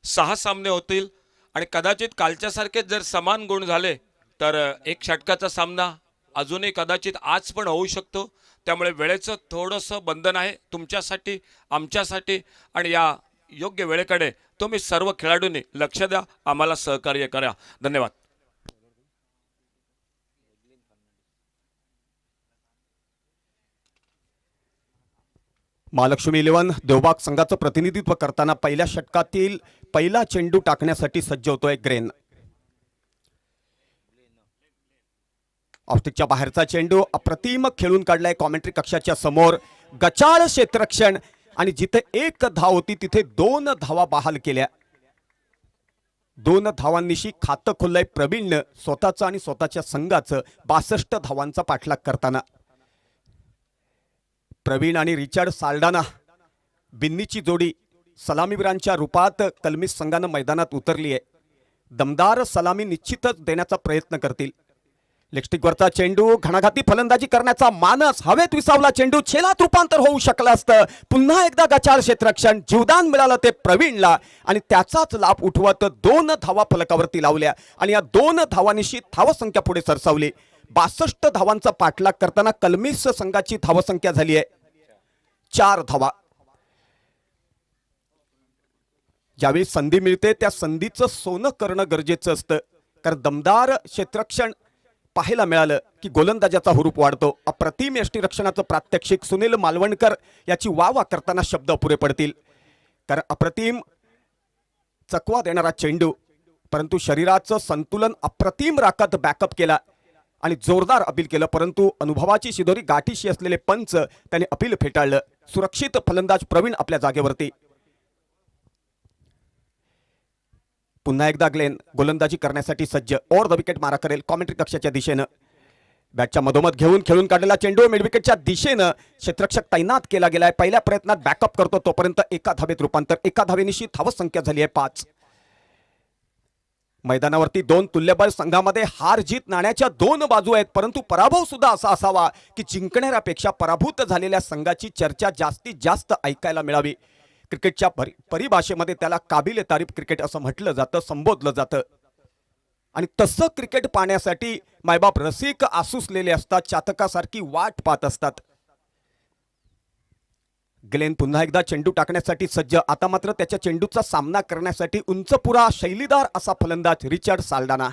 6 सामने होतील आणि कदाचित कालच्यासारखेच जर समान गुण झाले तर एक षटकाचा सामना अजूनही कदाचित आज पण होऊ शकतो। त्यामुळे वेळेचं थोडंसं बंधन आहे तुमच्यासाठी आमच्यासाठी आणि या योग्य वेळेकडे तुम्ही सर्व खेळाडूंनी लक्ष द्या आम्हाला सहकार्य करा। धन्यवाद। महालक्ष्मी 11 देवबाग संघाचं प्रतिनिधित्व करताना पहिल्या षटकातील पहिला चेंडू टाकण्यासाठी सज्ज होतोय ग्रेन। ऑप्टिकच्या बाहेरचा चेंडू अप्रतिम खेळून काढलाय कॉमेंट्री कक्षाच्या समोर. गचाळ क्षेत्ररक्षण आणि जिथे 1 धाव होती तिथे 2 धावा बहाल केल्या. 2 धावांनिशी खातं खोललंय प्रवीणनं स्वतःचं आणि स्वतःच्या संघाचं 62 धावांचा पाठलाग करताना. प्रवीण आणि रिचर्ड साल्डाना बिन्नीची जोडी सलामीवीरांच्या रूपात कलमीस संघानं मैदानात उतरली आहे. दमदार सलामी निश्चितच देण्याचा प्रयत्न करतील. लेगस्टिकवरचा चेंडू घणाघाती फलंदाजी करण्याचा मानस. हवेत विसावला चेंडू छेलात रूपांतर होऊ शकलं असतं. पुन्हा एकदा गचाळ क्षेत्ररक्षण. जीवदान मिळालं ते प्रवीणला आणि त्याचाच लाभ उठवत 2 धावा फलकावरती लावल्या आणि या 2 धावांनिशी धावसंख्या पुढे सरसावली. 62 धावांचा पाठलाग करताना कलमीस संघाची धावसंख्या झाली आहे 4 धावा. ज्यावेळी संधी मिळते त्या संधीचं सोनं करणं गरजेचं असतं. कारण दमदार क्षेत्ररक्षण पाहायला मिळालं की गोलंदाजाचा हुरूप वाढतो. अप्रतिम यष्टीरक्षणाचं प्रात्यक्षिक सुनील मालवणकर याची वाह करताना शब्द अपुरे पडतील. कारण अप्रतिम चकवा देणारा चेंडू, परंतु शरीराचं संतुलन अप्रतिम राखत बॅकअप केला आणि जोरदार अपील केलं. परंतु अनुभवाची शिदोरी गाठीशी असलेले पंच त्याने अपील फेटाळलं. सुरक्षित फलंदाज प्रवीण आपल्या जागेवरती. पुन्हा एकदा ग्लेन गोलंदाजी करण्यासाठी सज्ज. ओव्हर द विकेट मारा करेल कॉमेंट्री कक्षाच्या दिशेनं. बॅटच्या मधोमध घेऊन खेळून काढलेला चेंडू मिड विकेटच्या दिशेनं क्षेत्ररक्षक तैनात केला गेलाय. पहिल्या प्रयत्नात बॅकअप करतो तोपर्यंत 1 धावेत रूपांतर. 1 धावेनिशी धावसंख्या झाली आहे 5. मैदानावरती 2 तुल्यबळ संघामध्ये हार जीत नाण्याच्या 2 बाजू आहेत. परंतु पराभव सुद्धा असा असावा की जिंकणाऱ्यापेक्षा पराभूत झालेल्या संघाची चर्चा जास्तीत जास्त ऐकायला मिळावी. क्रिकेटच्या परिभाषेमध्ये त्याला काबिले तारीफ क्रिकेट असं म्हटलं जातं, संबोधलं जातं. आणि तसं क्रिकेट पाहण्यासाठी मायबाप रसिक आसुसलेले असतात, चातकासारखी वाट पाहत असतात. ग्लेन पुन्हा एकदा चेंडू टाकण्यासाठी सज्ज. आता मात्र त्याच्या चेंडूचा सामना करण्यासाठी उंचपुरा शैलीदार असा फलंदाज रिचर्ड साल्डाना.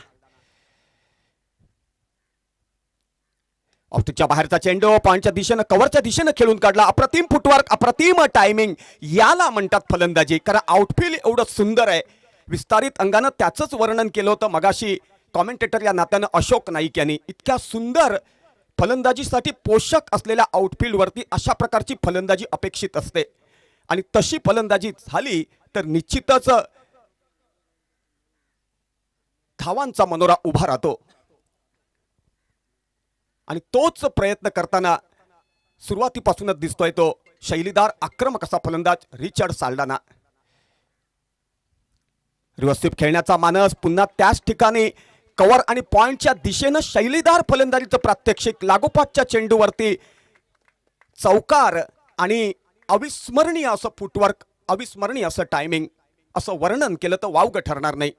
ऑफस्टच्या बाहेरचा चेंडू पॉइंटच्या दिशेनं कव्हरच्या दिशेनं खेळून काढला. अप्रतिम फुटवर्क, अप्रतिम टायमिंग याला म्हणतात फलंदाजी. कारण आउटफील्ड एवढं सुंदर आहे. विस्तारित अंगानं त्याचंच वर्णन केलं होतं मगाशी कॉमेंटेटर या नात्यानं अशोक नाईक यांनी. इतक्या सुंदर फलंदाजीसाठी पोषक असलेल्या आउटफील्डवरती अशा प्रकारची फलंदाजी अपेक्षित असते आणि तशी फलंदाजी झाली तर निश्चितच धावांचा मनोरा उभा राहतो. आणि तोच प्रयत्न करताना सुरुवातीपासूनच दिसतोय तो शैलीदार आक्रमक असा फलंदाज रिचर्ड साल्डाना. रिव्हर्स खेळण्याचा मानस. पुन्हा त्याच ठिकाणी कव्हर आणि पॉइंटच्या दिशेनं शैलीदार फलंदाजीचं प्रात्यक्षिक. लागोपाठच्या चेंडूवरती चौकार आणि अविस्मरणीय असं फुटवर्क, अविस्मरणीय असं टायमिंग असं वर्णन केलं तर वावगं ठरणार नाही.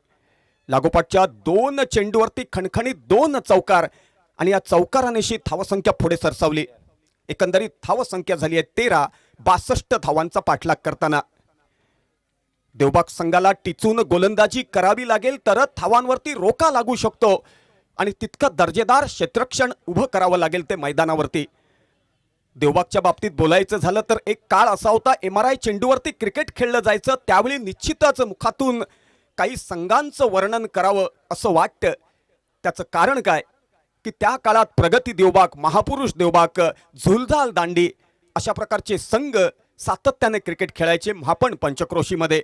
लागोपाठच्या 2 चेंडूवरती खणखणीत 2 चौकार आणि या चौकारानिशी धावसंख्या पुढे सरसावली. एकंदरीत धावसंख्या झाली आहे 13. 62 धावांचा पाठलाग करताना देवबाग संघाला टिचून गोलंदाजी करावी लागेल तरच धावांवरती रोखा लागू शकतो आणि तितकं दर्जेदार क्षेत्ररक्षण उभं करावं लागेल ते मैदानावरती. देवबागच्या बाबतीत बोलायचं झालं तर एक काळ असा होता MRI चेंडूवरती क्रिकेट खेळलं जायचं. त्यावेळी निश्चितच मुखातून काही संघांचं वर्णन करावं असं वाटतं. त्याचं कारण काय की त्या काळात प्रगती देवबाग, महापुरुष देवबाग, झुलझाल दांडी अशा प्रकारचे संघ सातत्याने क्रिकेट खेळायचे महापण पंचक्रोशीमध्ये.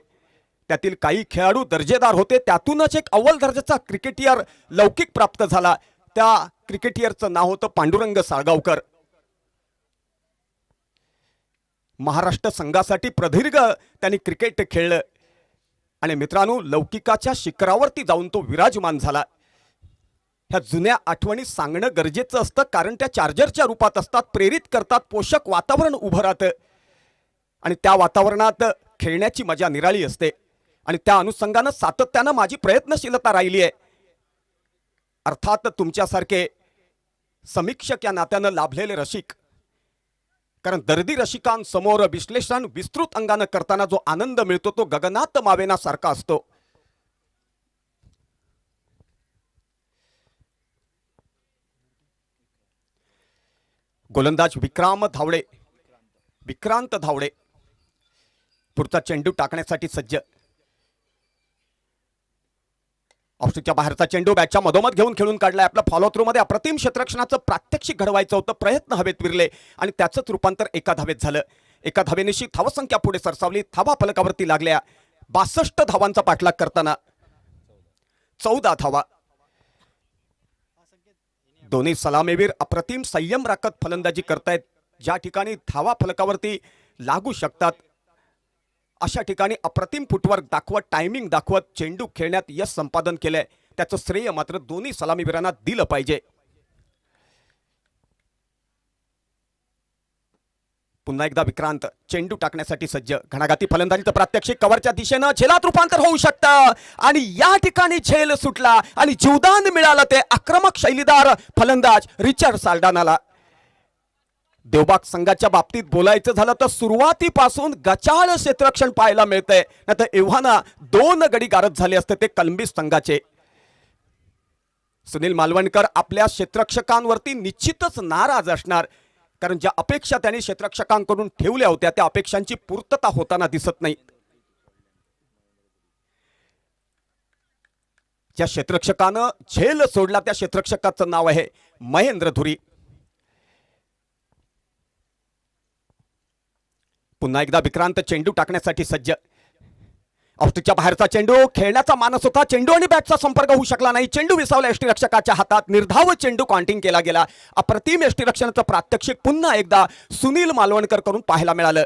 त्यातील काही खेळाडू दर्जेदार होते. त्यातूनच एक अव्वल दर्जाचा क्रिकेटियर लौकिक प्राप्त झाला. त्या क्रिकेटियरचं नाव होतं पांडुरंग साळगावकर. महाराष्ट्र संघासाठी प्रदीर्घ त्यांनी क्रिकेट खेळलं आणि मित्रांनो लौकिकाच्या शिखरावरती जाऊन तो विराजमान झाला. ह्या जुन्या आठवणी सांगणं गरजेचं असतं कारण त्या चार्जरच्या रूपात असतात, प्रेरित करतात, पोषक वातावरण उभं राहतं आणि त्या वातावरणात खेळण्याची मजा निराळी असते. आणि त्या अनुषंगानं सातत्यानं माझी प्रयत्नशीलता राहिली आहे. अर्थात तुमच्यासारखे समीक्षक या नात्यानं लाभलेले रसिक. कारण दर्दी रसिकांसमोर विश्लेषण विस्तृत अंगानं करताना जो आनंद मिळतो तो गगनात मावेनासारखा असतो. गोलंदाज विक्रांत धावडे पुढचा चेंडू टाकण्यासाठी सज्ज. ऑफस्टिकच्या बाहेरचा चेंडू बॅटच्या मधोमध घेऊन खेळून काढलाय. आपल्या फॉलो थ्रू मध्ये अप्रतिम क्षेत्ररक्षणाचं प्रात्यक्षिक घडवायचं होतं. प्रयत्न हवेत विरले आणि त्याचंच रूपांतर एका धावेत झालं. एका धावेनिशी धावसंख्या पुढे सरसावली. धावा फलकावरती लागल्या. 62 धावांचा पाठलाग करताना 14 धावा. दोन्ही सलामीवीर अप्रतिम संयम राखत फलंदाजी करतायत. ज्या ठिकाणी धावा फलकावरती लागू शकतात अशा ठिकाणी अप्रतिम फुटवर्क दाखवत, टायमिंग दाखवत चेंडू खेळण्यात यश संपादन केलंय. त्याचं श्रेय मात्र दोन्ही सलामीवीरांना दिलं पाहिजे. पुन्हा एकदा विक्रांत चेंडू टाकण्यासाठी सज्ज. घणाघाती फलंदाजीचं प्रात्यक्षिक कव्हरच्या दिशेनं झेलात रूपांतर होऊ शकतं आणि या ठिकाणी झेल सुटला आणि जीवदान मिळालं ते आक्रमक शैलीदार फलंदाज रिचर्ड साल्डानाला. देवबाग संघाच्या बाबतीत बोलायचं झालं तर सुरुवातीपासून गचाळ क्षेत्ररक्षण पाहायला मिळतंय. नाहीतर एव्हाना 2 गडी गारद झाले असते ते कलंबिस संघाचे. सुनील मालवणकर आपल्या क्षेत्ररक्षकांवरती निश्चितच नाराज असणार, कारण ज्या अपेक्षा त्यांनी क्षेत्ररक्षकांकडून ठेवल्या होत्या त्या अपेक्षांची पूर्तता होताना दिसत नाही. ज्या क्षेत्ररक्षकानं झेल सोडला त्या क्षेत्ररक्षकाचं नाव आहे महेंद्र धुरी. पुन्हा एकदा विक्रांत चेंडू टाकण्यासाठी सज्ज. ऑफस्टिकच्या बाहेरचा चेंडू खेळण्याचा मानस होता. चेंडू आणि बॅटचा संपर्क होऊ शकला नाही. चेंडू विसावला यष्टीरक्षकाच्या हातात. निर्धाव चेंडू काउंटिंग केला गेला. अप्रतिम यष्टीरक्षणाचं प्रात्यक्षिक पुन्हा एकदा सुनील मालवणकर करून पाहायला मिळालं.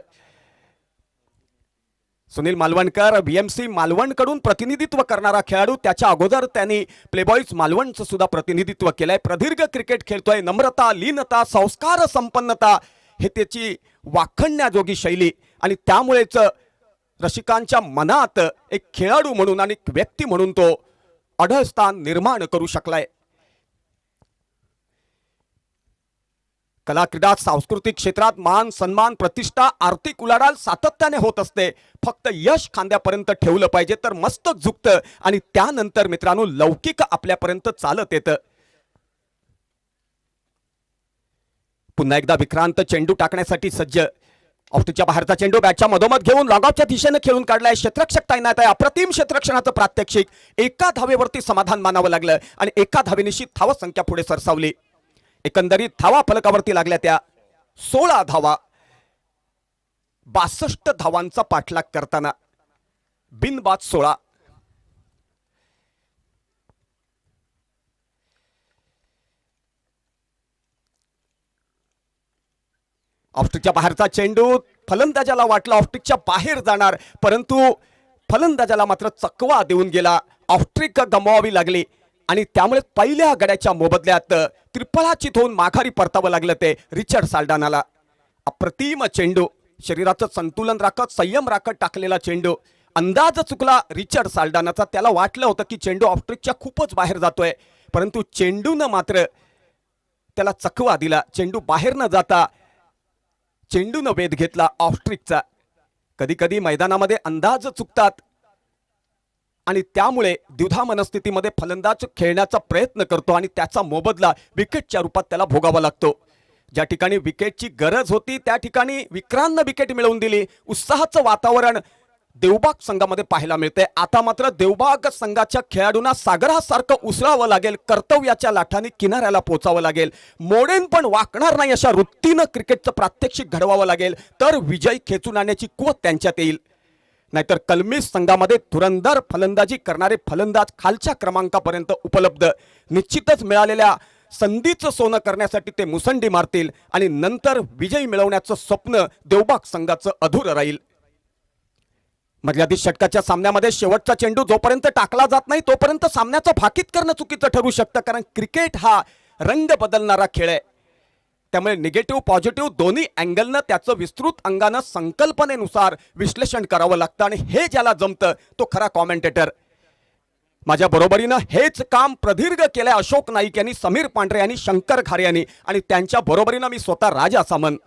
सुनील मालवणकर बीएमसी मालवणकडून प्रतिनिधित्व करणारा खेळाडू. त्याच्या अगोदर त्यांनी प्लेबॉईज मालवणचं सुद्धा प्रतिनिधित्व केलंय. प्रदीर्घ क्रिकेट खेळतोय. नम्रता, लीनता, संस्कार संपन्नता हे त्याची वाखणण्याजोगी शैली आणि त्यामुळेच रसिकांच्या मनात एक खेळाडू म्हणून आणि एक व्यक्ती म्हणून तो अढळ स्थान निर्माण करू शकलाय. कला, क्रीडा, सांस्कृतिक क्षेत्रात मान, सन्मान, प्रतिष्ठा, आर्थिक उलाढाल सातत्याने होत असते. फक्त यश खांद्यापर्यंत ठेवलं पाहिजे तर मस्तक झुकतं आणि त्यानंतर मित्रांनो लौकिक आपल्यापर्यंत चालत येतं. पुन्हा एकदा विक्रांत चेंडू टाकण्यासाठी सज्ज. ऑफस्टिकच्या बाहेरचा चेंडू बॅटच्या मधोमध घेऊन लॉंगआउटच्या दिशेने खेळून काढलाय. क्षेत्ररक्षक तैनात आहे. अप्रतिम क्षेत्ररक्षणाचं प्रात्यक्षिक. एका धावेवरती समाधान मानावं लागलं आणि एका धावेनिशी धावसंख्या पुढे सरसावली. एकंदरीत धावा फलकावरती लागल्या त्या 16 धावा. 62 धावांचा पाठलाग करताना बिनबाद 16. ऑफस्टिकच्या बाहेरचा चेंडू फलंदाजाला वाटला ऑफस्टिकच्या बाहेर जाणार, परंतु फलंदाजाला मात्र चकवा देऊन गेला. ऑफस्टिक गमवावी लागली आणि त्यामुळे पहिल्या गड्याच्या मोबदल्यात त्रिफळाचीत होऊन माघारी परतावं लागलं ते रिचर्ड साल्डानाला. अप्रतिम चेंडू. शरीराचं संतुलन राखत, संयम राखत टाकलेला चेंडू. अंदाज चुकला रिचर्ड साल्डानाचा. त्याला वाटलं होतं की चेंडू ऑफस्टिकच्या खूपच बाहेर जातोय, परंतु चेंडूनं मात्र त्याला चकवा दिला. चेंडू बाहेर न जाता चेंडूनं वेध घेतला ऑफस्ट्रिकचा. कधी कधी मैदानामध्ये अंदाज चुकतात आणि त्यामुळे द्विधा मनस्थितीमध्ये फलंदाज खेळण्याचा प्रयत्न करतो आणि त्याचा मोबदला विकेटच्या रूपात त्याला भोगावा लागतो. ज्या ठिकाणी विकेटची गरज होती त्या ठिकाणी विक्रांतनं विकेट मिळवून दिली. उत्साहाचं वातावरण देवबाग संघामध्ये पाहायला मिळते. आता मात्र देवबाग संघाच्या खेळाडूंना सागरासारखं उसळावं लागेल. कर्तव्याच्या लाटांनी किनाऱ्याला पोचावं लागेल. मोडेन पण वाकणार नाही अशा वृत्तीनं क्रिकेटचं प्रात्यक्षिक घडवावं लागेल तर विजय खेचून आणण्याची कुवत त्यांच्यात येईल. नाहीतर कलमीस संघामध्ये धुरंधर फलंदाजी करणारे फलंदाज खालच्या क्रमांकापर्यंत उपलब्ध. निश्चितच मिळालेल्या संधीचं सोनं करण्यासाठी ते मुसंडी मारतील आणि नंतर विजय मिळवण्याचं स्वप्न देवबाग संघाचं अधुरं राहील. मर्यादित षटकाच्या सामन्यामध्ये शेवटचा चेंडू जोपर्यंत टाकला जात नाही तोपर्यंत सामन्याचं भाकीत करणं चुकीचं ठरू शकतं, कारण क्रिकेट हा रंग बदलणारा खेळ आहे. त्यामुळे निगेटिव्ह पॉझिटिव्ह दोन्ही अँगलनं त्याचं विस्तृत अंगानं संकल्पनेनुसार विश्लेषण करावं लागतं आणि हे ज्याला जमतं तो खरा कॉमेंटेटर. माझ्या बरोबरीनं हेच काम प्रदीर्घ केलंय अशोक नाईक यांनी, समीर पांढरे यांनी, शंकर खारे यांनी आणि त्यांच्या बरोबरीनं मी स्वतः राजा सामंत.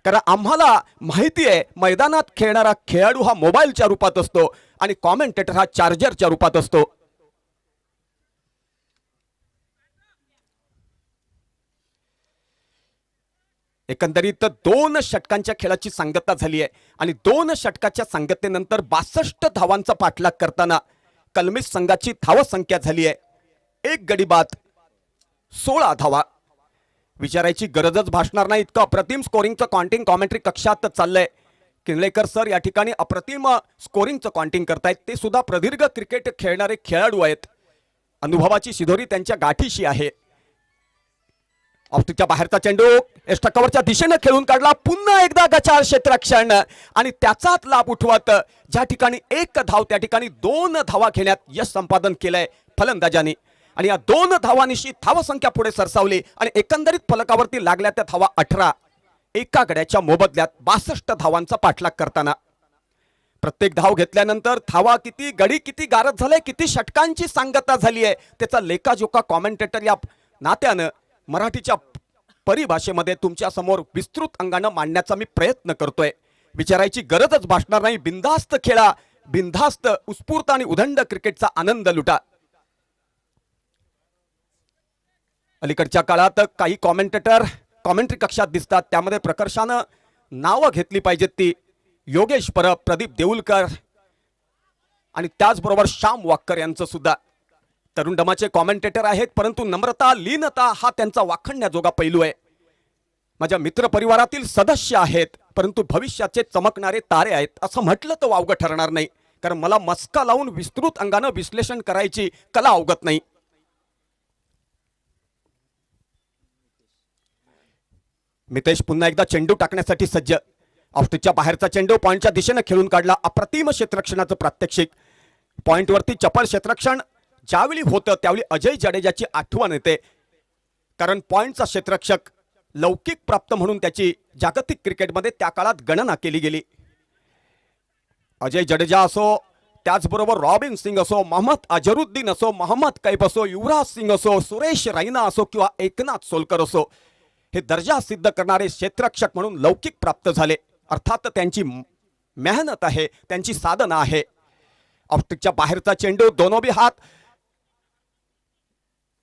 कारण आम्हाला माहिती आहे मैदानात खेळणारा खेळाडू हा मोबाईलच्या रूपात असतो आणि कॉमेंटेटर हा चार्जरच्या रूपात असतो. एकंदरीत 2 षटकांच्या खेळाची सांगता झाली आहे आणि 2 षटकाच्या सांगतेनंतर 62 धावांचा पाठलाग करताना कलमेश संघाची धावसंख्या झाली आहे 1 गडी बाद 16 धावा. विचारायची गरजच भासणार नाही, इतकं अप्रतिम स्कोरिंगचं काउंटिंग कॉमेंट्री कक्षात चाललंय. किनलेकर सर या ठिकाणी अप्रतिम स्कोरिंगचं काउंटिंग करतायत. ते सुद्धा प्रदीर्घ क्रिकेट खेळणारे खेळाडू आहेत. अनुभवाची शिदोरी त्यांच्या गाठीशी आहे. ऑफस्टिकच्या बाहेरचा चेंडू एक्स्ट्रा कव्हरच्या दिशेने खेळून काढला. पुन्हा एकदा गचाळ क्षेत्ररक्षण आणि त्याचाच लाभ उठवत ज्या ठिकाणी 1 धाव त्या ठिकाणी 2 धावा घेण्यात यश संपादन केलंय फलंदाजांनी. आणि या 2 धावांनिशी धावसंख्या पुढे सरसावली आणि एकंदरीत फलकावरती लागल्या त्या धावा 18. एका गड्याच्या मोबदल्यात 62 धावांचा पाठलाग करताना प्रत्येक धाव घेतल्यानंतर धावा किती, गडी किती गारद झाले, किती षटकांची सांगता झाली आहे त्याचा लेखाजोखा कॉमेंटेटर या नात्यानं मराठीच्या परिभाषेमध्ये तुमच्या समोर विस्तृत अंगानं मांडण्याचा मी प्रयत्न करतोय. विचारायची गरजच भासणार नाही. बिनधास्त खेळा, बिनधास्त उत्स्फूर्त आणि उदंड क्रिकेटचा आनंद लुटा. अलीकडच्या काळात काही कॉमेंटेटर कॉमेंट्री कक्षात दिसतात, त्यामध्ये प्रकर्षानं नावं घेतली पाहिजेत ती योगेश परब, प्रदीप देऊलकर आणि त्याचबरोबर श्याम वाक्कर यांचं सुद्धा. तरुण दमाचे कॉमेंटेटर आहेत, परंतु नम्रता, लीनता हा त्यांचा वाखणण्याजोगा पैलू आहे. माझ्या मित्र परिवारातील सदस्य आहेत, परंतु भविष्याचे चमकणारे तारे आहेत असं म्हटलं तर वावगं ठरणार नाही, कारण मला मस्का लावून विस्तृत अंगानं विश्लेषण करायची कला अवगत नाही. मितेश पुन्हा एकदा चेंडू टाकण्यासाठी सज्ज. ऑफस्टिकच्या बाहेरचा चेंडू पॉइंटच्या दिशेने खेळून काढला. अप्रतिम क्षेत्ररक्षणाचं प्रात्यक्षिक. पॉइंटवरती चपळ क्षेत्ररक्षण ज्यावेळी होतं त्यावेळी अजय जडेजाची आठवण येते, कारण पॉइंटचा क्षेत्ररक्षक लौकिक प्राप्त म्हणून त्याची जागतिक क्रिकेटमध्ये त्या काळात गणना केली गेली. अजय जडेजा असो, त्याचबरोबर रॉबिन सिंग असो, मोहम्मद अजरुद्दीन असो, मोहम्मद कैफ असो, युवराज सिंग असो, सुरेश रैना असो किंवा एकनाथ सोलकर असो, हे दर्जा सिद्ध करणारे क्षेत्ररक्षक म्हणून लौकिक प्राप्त झाले. अर्थात त्यांची मेहनत आहे, त्यांची साधना आहे. ऑफस्टिकच्या बाहेरचा चेंडू दोनों भी हात,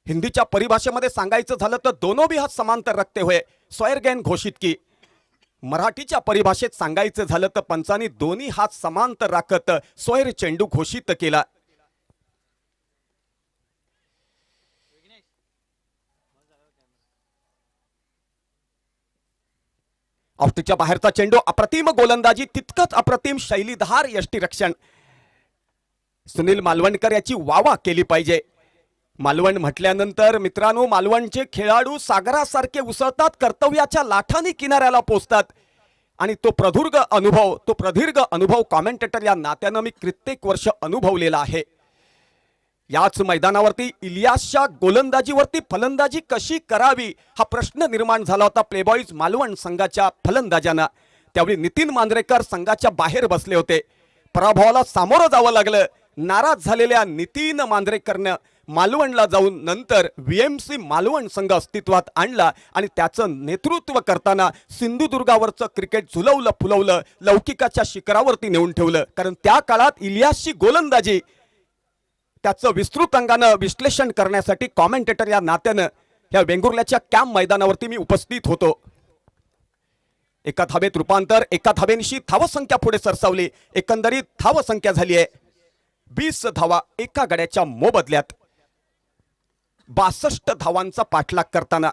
हिंदीच्या परिभाषेमध्ये सांगायचं झालं तर दोनों भी हात समांतर रखते हुए स्वैर गेंद घोषित की. मराठीच्या परिभाषेत सांगायचं झालं तर पंचांनी दोन्ही हात समांतर राखत स्वैर चेंडू घोषित केला. ऑफस्टिकच्या बाहेरचा चेंडू अप्रतिम गोलंदाजी, तितकंच अप्रतिम शैलीधार यष्टीरक्षण. सुनील मालवणकर याची वावा केली पाहिजे. मालवण म्हटल्यानंतर मित्रांनो, मालवणचे खेळाडू सागरासारखे उसळतात, कर्तव्याच्या लाठांनी किनाऱ्याला पोहोचतात आणि तो प्रदीर्घ अनुभव कॉमेंटेटर या नात्यानं मी कित्येक वर्ष अनुभवलेला आहे. याच मैदानावरती इलियासच्या गोलंदाजीवरती फलंदाजी कशी करावी हा प्रश्न निर्माण झाला होता प्लेबॉईज मालवण संघाच्या फलंदाजांना. त्यावेळी नितीन मांजरेकर संघाच्या बाहेर बसले होते. पराभवाला सामोरं जावं लागलं. नाराज झालेल्या नितीन मांजरेकरनं मालवणला जाऊन नंतर VMC मालवण संघ अस्तित्वात आणला आणि त्याचं नेतृत्व करताना सिंधुदुर्गावरचं क्रिकेट झुलवलं फुलवलं, लौकिकाच्या शिखरावरती नेऊन ठेवलं. कारण त्या काळात इलियासची गोलंदाजी त्याचं विस्तृत अंगानं विश्लेषण करण्यासाठी कॉमेंटेटर या नात्यानं या वेंगुर्ल्याच्या कॅम्प मैदानावरती मी उपस्थित होतो. एका धावेत रूपांतर, एका धावेनिशी धावसंख्या पुढे सरसावली. एकंदरीत धावसंख्या झाली आहे 20 धावा एका गड्याच्या मोबदल्यात 62 धावांचा पाठलाग करताना.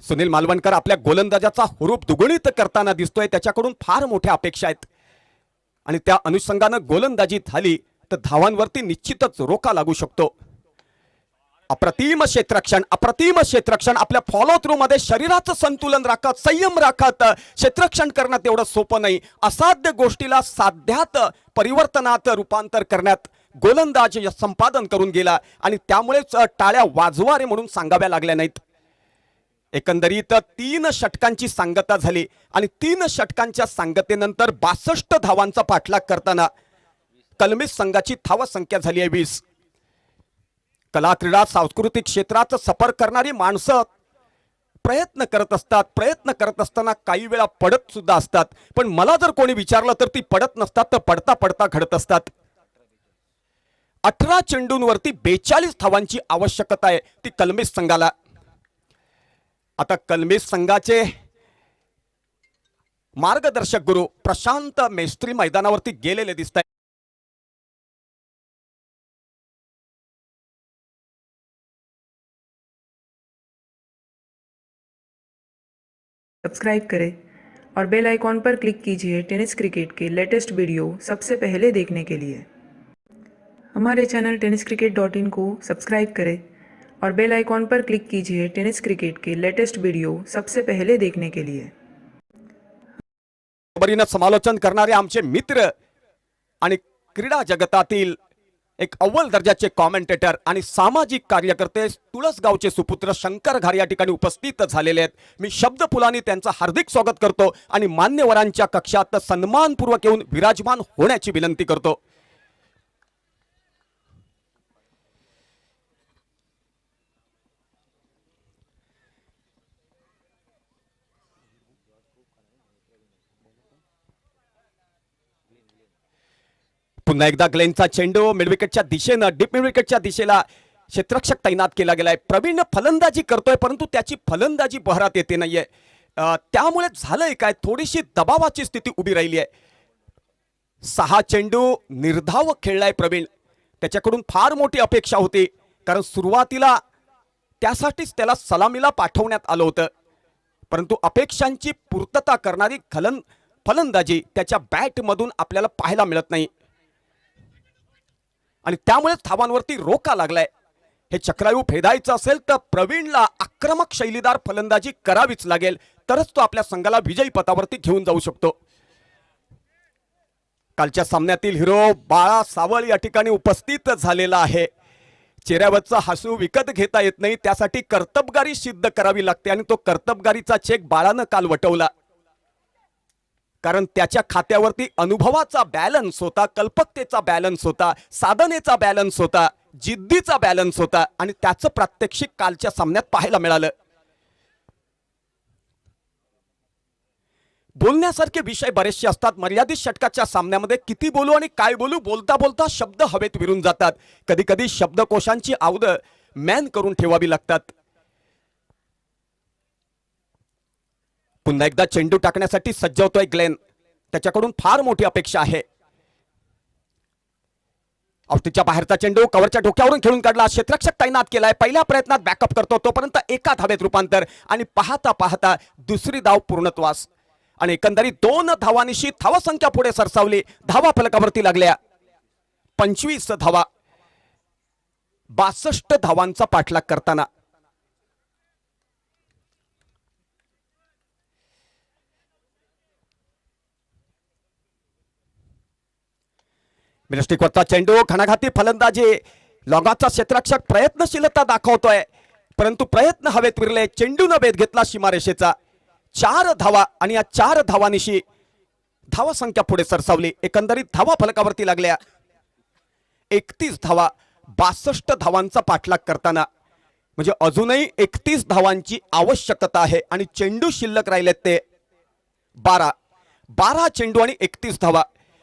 सुनील मालवणकर आपल्या गोलंदाजाचा हुरूप दुगुणित करताना दिसतोय. त्याच्याकडून फार मोठ्या अपेक्षा आहेत आणि त्या अनुषंगानं गोलंदाजी झाली तर धावांवरती निश्चितच रोखा लागू शकतो. अप्रतिम क्षेत्ररक्षण आपल्या फॉलो थ्रू मध्ये शरीराचं संतुलन राखत, संयम राखत क्षेत्ररक्षण करणं तेवढं सोपं नाही. असाध्य गोष्टीला साध्यात परिवर्तनात रूपांतर करण्यात गोलंदाज संपादन करून गेला आणि त्यामुळेच टाळ्या वाजवा रे म्हणून सांगाव्या लागल्या नाहीत. एकंदरीत 3 षटकांची सांगता झाली आणि 3 षटकांच्या सांगतेनंतर 62 धावांचा पाठलाग करताना कलमेश संघाची धावसंख्या झाली आहे 20. कला क्रीडा सांस्कृतिक क्षेत्रात सफर करणारी माणसं प्रयत्न करत असताना काही वेळा पडत सुद्धा असतात. पण मला जर कोणी विचारलं तर ती पडत नसतात, तर पडता पडता घडत असतात. 18 चेंडूंवरती 42 धावांची आवश्यकता आहे ती कलमेश संघाला. आता कलमेश संघाचे मार्गदर्शक गुरु प्रशांत मेस्त्री मैदानावरती गेलेले दिसत आहेत. सब्सक्राइब करें और बेल आइकॉन पर क्लिक कीजिए टेनिस क्रिकेट के लेटेस्ट वीडियो सबसे पहले देखने के लिए. हमारे चैनल tenniscricket.in को सब्सक्राइब करें और बेल आइकॉन पर क्लिक कीजिए टेनिस क्रिकेट के लेटेस्ट वीडियो सबसे पहले देखने के लिए. बरोबरीनं समालोचन करणारे आमचे मित्र आणि क्रीडा जगतातील एक अव्वल दर्जाचे कॉमेंटेटर आणि सामाजिक कार्यकर्ते तुळसगावचे सुपुत्र शंकर घारे या ठिकाणी उपस्थित झालेले आहेत. मी शब्दफुलांनी त्यांचं हार्दिक स्वागत करतो आणि मान्यवरांच्या कक्षात सन्मानपूर्वक येऊन विराजमान होण्याची विनंती करतो. पुन्हा एकदा ग्लेनचा चेंडू मिडविकेटच्या दिशेनं डीप मिडविकेटच्या दिशेला क्षेत्ररक्षक तैनात केला गेलाय. प्रवीण फलंदाजी करतोय परंतु त्याची फलंदाजी बहरात येते नाहीये. त्यामुळे झालंय काय, थोडीशी दबावाची स्थिती उभी राहिली आहे. 6 चेंडू निर्धाव खेळलाय प्रवीण. त्याच्याकडून फार मोठी अपेक्षा होती कारण सुरुवातीला त्यासाठीच त्याला सलामीला पाठवण्यात आलं होतं. परंतु अपेक्षांची पूर्तता करणारी फलंदाजी त्याच्या बॅटमधून आपल्याला पाहायला मिळत नाही आणि त्यामुळे धावांवरती रोका लागलाय. हे चक्रायू फेडायचं असेल तर प्रवीणला आक्रमक शैलीदार फलंदाजी करावीच लागेल, तरच तो आपल्या संघाला विजयी पथावरती घेऊन जाऊ शकतो. कालच्या सामन्यातील हिरो बाळा सावळ या ठिकाणी उपस्थित झालेला आहे. चेहऱ्यावरचं हसू विकत घेता येत नाही, त्यासाठी कर्तबगारी सिद्ध करावी लागते आणि तो कर्तबगारीचा चेक बाळानं काल वटवला. कारण त्याच्या खात्यावरती अनुभवाचा बॅलन्स होता, कल्पकतेचा बॅलन्स होता, साधनेचा बॅलन्स होता, जिद्दीचा बॅलन्स होता आणि त्याचं प्रात्यक्षिक कालच्या सामन्यात पाहायला मिळालं. बोलण्यासारखे विषय बरेचसे असतात. मर्यादित षटकाच्या सामन्यामध्ये किती बोलू आणि काय बोलू, बोलता बोलता शब्द हवेत विरून जातात. कधी कधी शब्दकोशांची आवदं मॅन करून ठेवावी लागतात. पुन्हा एकदा चेंडू टाकण्यासाठी सज्ज होतोय ग्लेन. त्याच्याकडून फार मोठी अपेक्षा आहे. औष्टीच्या बाहेरचा चेंडू कव्हरच्या डोक्यावरून खेळून काढला. क्षेत्ररक्षक तैनात केलाय. पहिल्या प्रयत्नात बॅकअप करतो, तोपर्यंत एका धावेत रूपांतर आणि पाहता पाहता दुसरी धाव पूर्णत्वास आणि एकंदरीत 2 धावांनिशी धावसंख्या पुढे सरसावली. धावा फलकावरती लागल्या 25 धावा. 62 धावांचा पाठलाग करताना मिडस्टिकवरचा चेंडू घणाघाती फलंदाजी. लॉंगाचा क्षेत्ररक्षक प्रयत्नशीलता दाखवतोय परंतु प्रयत्न हवेत विरले. चेंडूनं वेध घेतला सीमारेषेचा. 4 धावा आणि या 4 धावांनिशी धावसंख्या पुढे सरसावली. एकंदरीत धावा फलकावरती लागल्या 31 धावा. 62 धावांचा पाठलाग करताना म्हणजे अजूनही 31 धावांची आवश्यकता आहे आणि चेंडू शिल्लक राहिलेत ते 12 चेंडू आणि 31 धावा.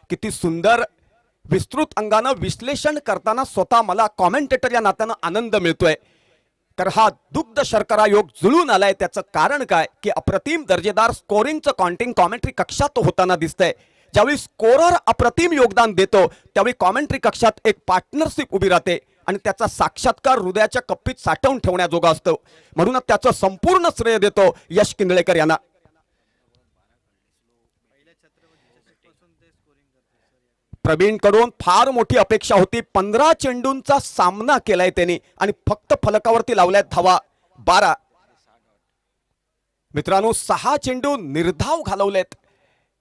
किती सुंदर विस्तृत अंगानं विश्लेषण करताना स्वतः मला कॉमेंटेटर या नात्यानं आनंद मिळतोय. तर हा दुग्ध शर्करा योग जुळून आलाय. त्याचं कारण काय की अप्रतिम दर्जेदार स्कोरिंगचं कॉन्टिंग कॉमेंट्री कक्षात होताना दिसतंय. ज्यावेळी स्कोरर अप्रतिम योगदान देतो त्यावेळी कॉमेंट्री कक्षात एक पार्टनरशिप उभी राहते आणि त्याचा साक्षात्कार हृदयाच्या कप्पीत साठवून ठेवण्याजोगा असतो. म्हणूनच त्याचं संपूर्ण श्रेय देतो यश किंदळेकर यांना. प्रवीण कडून फार मोठी अपेक्षा होती. 15 चेंडूंचा सामना केलाय त्यांनी आणि फक्त फलकावरती लावल्यात धावा 12. मित्रांनो 6 चेंडू निर्धाव घालवलेत.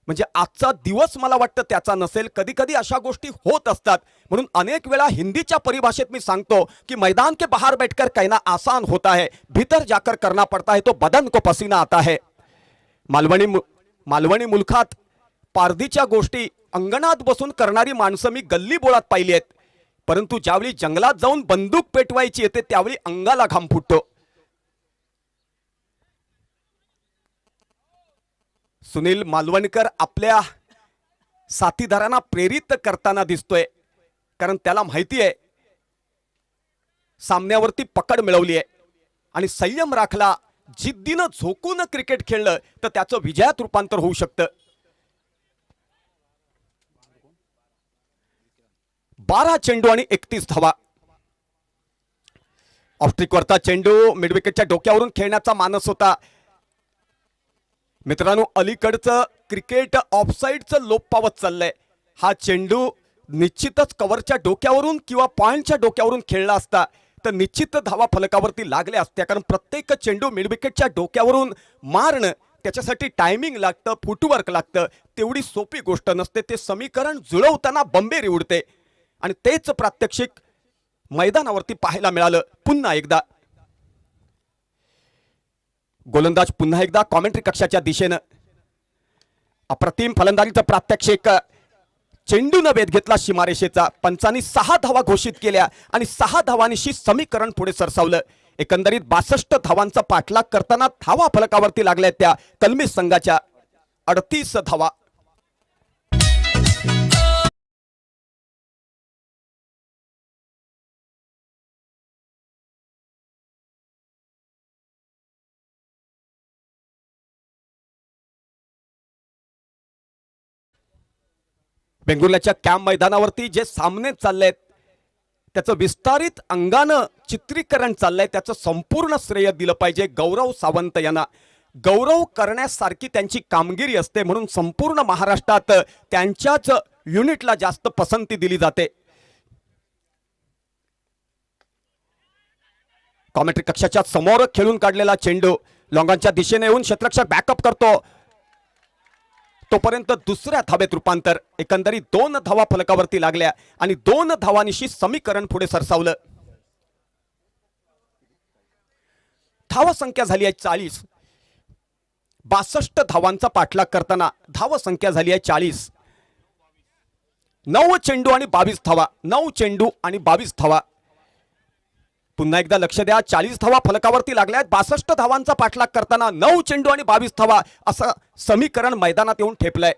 म्हणजे आजचा दिवस मला वाटतं त्याचा नसेल. कधी कधी अशा गोष्टी होत असतात. म्हणून अनेक वेळा हिंदीच्या परिभाषेत मी सांगतो की मैदान के बाहर बैठकर कहना आसान होता है, भीतर जाकर करना पड़ता है तो बदन को पसीना आता है. मालवणी मुलखात पारधीच्या गोष्टी अंगणात बसून करणारी माणसं मी गल्ली बोळात पाहिली आहेत. परंतु ज्यावेळी जंगलात जाऊन बंदूक पेटवायची येते त्यावेळी अंगाला घाम फुटतो. सुनील मालवणकर आपल्या साथीदारांना प्रेरित करताना दिसतोय कारण त्याला माहिती आहे सामन्यावरती पकड मिळवली आहे आणि संयम राखला, जिद्दीनं झोकून क्रिकेट खेळलं तर त्याचं विजयात रूपांतर होऊ शकतं. 12 चेंडू आणि 31 धावा. ऑफस्ट्रिकवरचा चेंडू मिडविकेटच्या डोक्यावरून खेळण्याचा मानस होता. मित्रांनो, अलीकडचं क्रिकेट ऑफसाईडचं लोप पावत चाललंय. हा चेंडू निश्चितच कव्हरच्या डोक्यावरून किंवा पॉइंटच्या डोक्यावरून खेळला असता तर निश्चित धावा फलकावरती लागल्या असत्या. कारण प्रत्येक चेंडू मिडविकेटच्या डोक्यावरून मारणं त्याच्यासाठी टायमिंग लागतं, फुटवर्क लागतं. तेवढी सोपी गोष्ट नसते. ते समीकरण जुळवताना बंबेरी उडते आणि तेच प्रात्यक्षिक मैदानावरती पाहायला मिळालं. पुन्हा एकदा गोलंदाज पुन्हा एकदा कॉमेंट्री कक्षाच्या दिशेनं. अप्रतिम फलंदाजीचं प्रात्यक्षिक. चेंडूनं वेध घेतला सीमारेषेचा. पंचांनी 6 धावा घोषित केल्या आणि 6 धावांशी समीकरण पुढे सरसावलं. एकंदरीत 62 धावांचा पाठलाग करताना धावा फलकावरती लागल्या त्या कलमी संघाच्या 38 धावा. बेंगुर्ल्याच्या कॅम्प मैदानावरती जे सामने चाललेत त्याचं विस्तारित अंगानं चित्रीकरण चाललंय. त्याचं संपूर्ण श्रेय दिलं पाहिजे गौरव सावंत यांना. गौरव करण्यासारखी त्यांची कामगिरी असते म्हणून संपूर्ण महाराष्ट्रात त्यांच्याच युनिटला जास्त पसंती दिली जाते. कॉमेंट्री कक्षाच्या समोर खेळून काढलेला चेंडू लॉंगांच्या दिशेने येऊन क्षेत्ररक्षक बॅकअप करतो. तोपर्यंत दुसऱ्या धावेत रूपांतर. एकंदरीत 2 धावा फलकावरती लागल्या आणि 2 धावांशी समीकरण पुढे सरसावलं. धावा संख्या झाली आहे 40. 62 धावांचा पाठलाग करताना धावा संख्या झाली आहे 40. 9 चेंडू आणि 22 धावा. 9 चेंडू आणि 22 धावा. पुन्हा एकदा लक्ष द्या. 40 धावा फलकावरती लागल्या आहेत. 62 धावांचा पाठलाग करताना 9 चेंडू आणि 22 धावा असं समीकरण मैदानात येऊन ठेपलंय.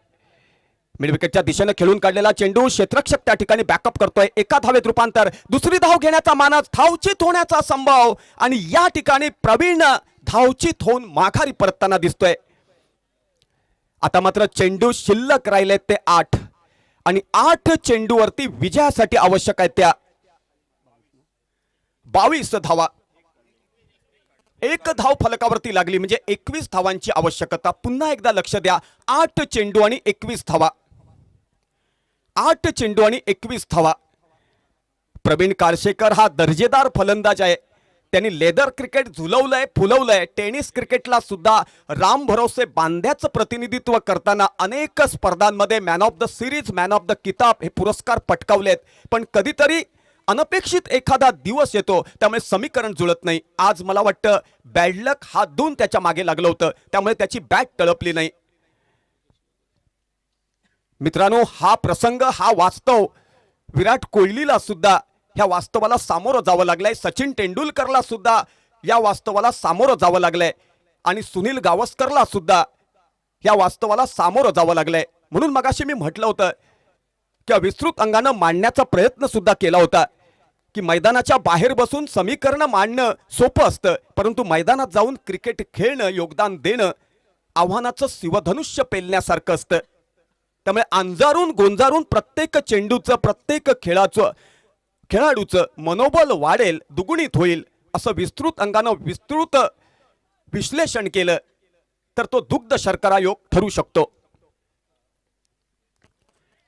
मिडविकेटच्या दिशेने खेळून काढलेला चेंडू क्षेत्ररक्षक त्या ठिकाणी बॅकअप करतोय. एका धावेत रूपांतर. दुसरी धाव घेण्याचा मानस, धावचीत होण्याचा संभव आणि या ठिकाणी प्रवीण धावचीत होऊन माघारी परतताना दिसतोय. आता मात्र चेंडू शिल्लक राहिलेत ते 8 आणि 8 चेंडूवरती विजयासाठी आवश्यक आहेत त्या 22 धावा. 1 धाव फलकावरती लागली म्हणजे 21 धावांची आवश्यकता. पुन्हा एकदा लक्ष द्या. 8 चेंडू आणि 21 धावा. 8 चेंडू आणि 21 धावा. प्रवीण काळशेकर हा दर्जेदार फलंदाज आहे. त्यांनी लेदर क्रिकेट झुलवलंय, फुलवलंय. टेनिस क्रिकेटला सुद्धा राम भरोसे बांध्याचं प्रतिनिधित्व करताना अनेक स्पर्धांमध्ये man of the series, man of the किताब हे पुरस्कार पटकावलेत. पण कधीतरी अनपेक्षित एखादा दिवस येतो त्यामुळे समीकरण जुळत नाही. आज मला वाटतं बॅड लक हात धुवून त्याच्या मागे लागलं होतं त्यामुळे त्याची बॅट तळपली नाही. मित्रांनो, हा प्रसंग, हा वास्तव विराट कोहलीला सुद्धा ह्या वास्तवाला सामोरं जावं लागलंय. सचिन तेंडुलकरला सुद्धा या वास्तवाला सामोरं जावं लागलंय आणि सुनील गावस्करला सुद्धा या वास्तवाला सामोरं जावं लागलंय. म्हणून मगाशी मी म्हटलं होतं की विस्तृत अंगानं मांडण्याचा प्रयत्न सुद्धा केला होता की मैदानाच्या बाहेर बसून समीकरणं मांडणं सोपं असतं परंतु मैदानात जाऊन क्रिकेट खेळणं, योगदान देणं आव्हानाचं शिवधनुष्य पेलण्यासारखं असतं. त्यामुळे अंजारून गोंजारून प्रत्येक चेंडूचं, प्रत्येक खेळाडूचं मनोबल वाढेल, दुगुणित होईल असं विस्तृत अंगानं विस्तृत विश्लेषण केलं तर तो दुग्ध शर्करा योग ठरू शकतो.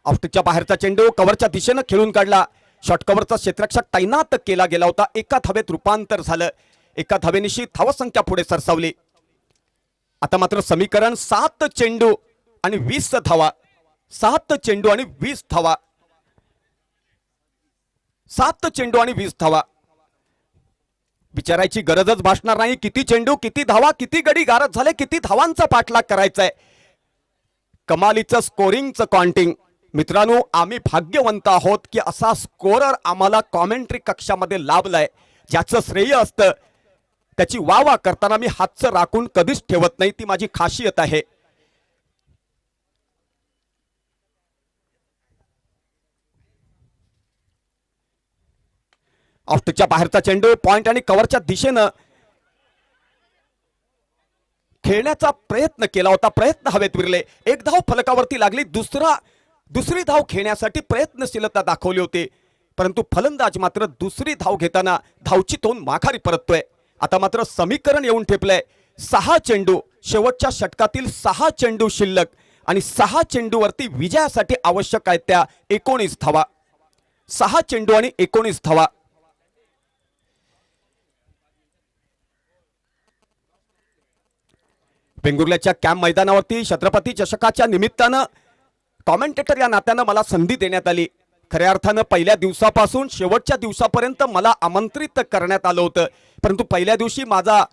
ऑफस्टिकच्या बाहेरचा चेंडू कव्हरच्या दिशेनं खेळून काढला. शॉर्ट कव्हरचा क्षेत्ररक्षक तैनात केला गेला होता. एका धावेत रूपांतर झालं. एका धावेनिशी धावसंख्या पुढे सरसावली. आता मात्र समीकरण 7 चेंडू आणि 20 धावा. 7 चेंडू आणि 20 धावा. 7 चेंडू आणि 20 धावा. विचारायची गरजच भासणार नाही किती चेंडू, किती धावा, किती गडी गारद झाले, किती धावांचा पाठलाग करायचाय. कमालीचं स्कोरिंगचं काउंटिंग. मित्रांनो, आम्ही भाग्यवंत आहोत की असा स्कोरर आम्हाला कॉमेंट्री कक्षामध्ये लाभलाय. ज्याचं श्रेय असतं त्याची वाह करताना मी हातचं राखून कधीच ठेवत नाही. ती माझी खासियत आहे. ऑफस्टिकच्या बाहेरचा चेंडू पॉइंट आणि कव्हरच्या दिशेनं खेळण्याचा प्रयत्न केला होता. प्रयत्न हवेत विरले. 1 धाव फलकावरती लागली. दुसरी धाव खेळण्यासाठी प्रयत्नशीलता दाखवली होती. परंतु फलंदाज मात्र दुसरी धाव घेताना धावची तोंड माघारी परततोय. आता मात्र समीकरण येऊन ठेपलंय. 6 चेंडू, शेवटच्या षटकातील 6 चेंडू शिल्लक आणि 6 चेंडूवरती विजयासाठी आवश्यक आहेत त्या 19 धावा. 6 चेंडू आणि 19 धावा. वेंगुर्ल्याच्या कॅम्प मैदानावरती छत्रपती चषकाच्या निमित्तानं कॉमेंटेटर या नात्यानं मला संधी देण्यात आली. खऱ्या अर्थानं पहिल्या दिवसापासून शेवटच्या दिवसापर्यंत मला आमंत्रित करण्यात आलं होतं, परंतु पहिल्या दिवशी माझा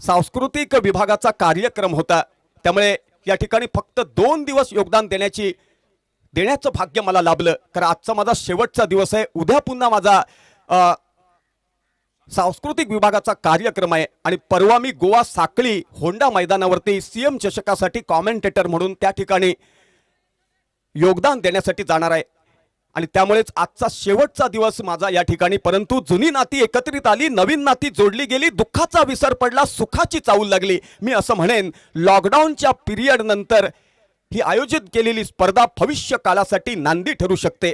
सांस्कृतिक विभागाचा कार्यक्रम होता. त्यामुळे या ठिकाणी फक्त 2 दिवस योगदान देण्याचं भाग्य मला लाभलं. कारण आजचा माझा शेवटचा दिवस आहे. उद्या पुन्हा माझा सांस्कृतिक विभागाचा कार्यक्रम आहे आणि परवा मी गोवा साकळी होंडा मैदानावरती सीएम चषकासाठी कॉमेंटेटर म्हणून त्या ठिकाणी योगदान देण्यासाठी जाणार आहे. आणि त्यामुळेच आजचा शेवटचा दिवस माझा या ठिकाणी. परंतु जुनी नाती एकत्रित आली, नवीन नाती जोडली गेली, दुःखाचा विसर पडला, सुखाची चाहूल लागली. मी असं म्हणेन, लॉकडाऊनच्या पिरियड नंतर ही आयोजित केलेली स्पर्धा भविष्य काळासाठी नांदी ठरू शकते.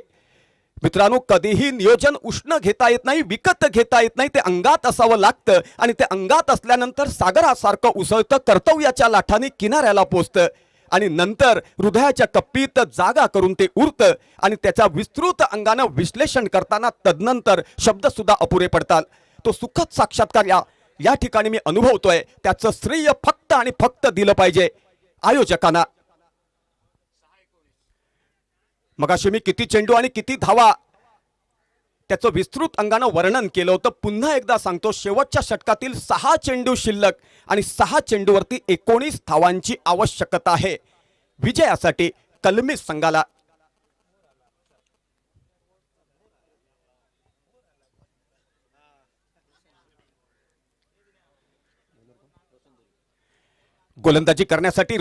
मित्रांनो, कधीही नियोजन उष्ण घेता येत नाही, विकत घेता येत नाही. ते अंगात असावं लागतं आणि ते अंगात असल्यानंतर सागरासारखं उसळतं, कर्तव्याच्या लाटाने किनाऱ्याला पोचतं आणि नंतर हृदयाच्या कप्पीत जागा करून ते उरतं आणि त्याच्या विस्तृत अंगानं विश्लेषण करताना तदनंतर शब्द सुद्धा अपुरे पडतात. तो सुखद साक्षात्कार या ठिकाणी मी अनुभवतोय. त्याचं श्रेय फक्त आणि फक्त दिलं पाहिजे आयोजकांना. मगाशी मी किती चेंडू आणि किती धावा त्याचं विस्तृत अंगानं वर्णन केलं होतं. पुन्हा एकदा सांगतो, शेवटच्या षटकातील 6 चेंडू शिल्लक आणि 6 चेंडूवरती 19 धावांची आवश्यकता आहे विजयासाठी कलमी संघाला. गोलंदाजी करण्यासाठी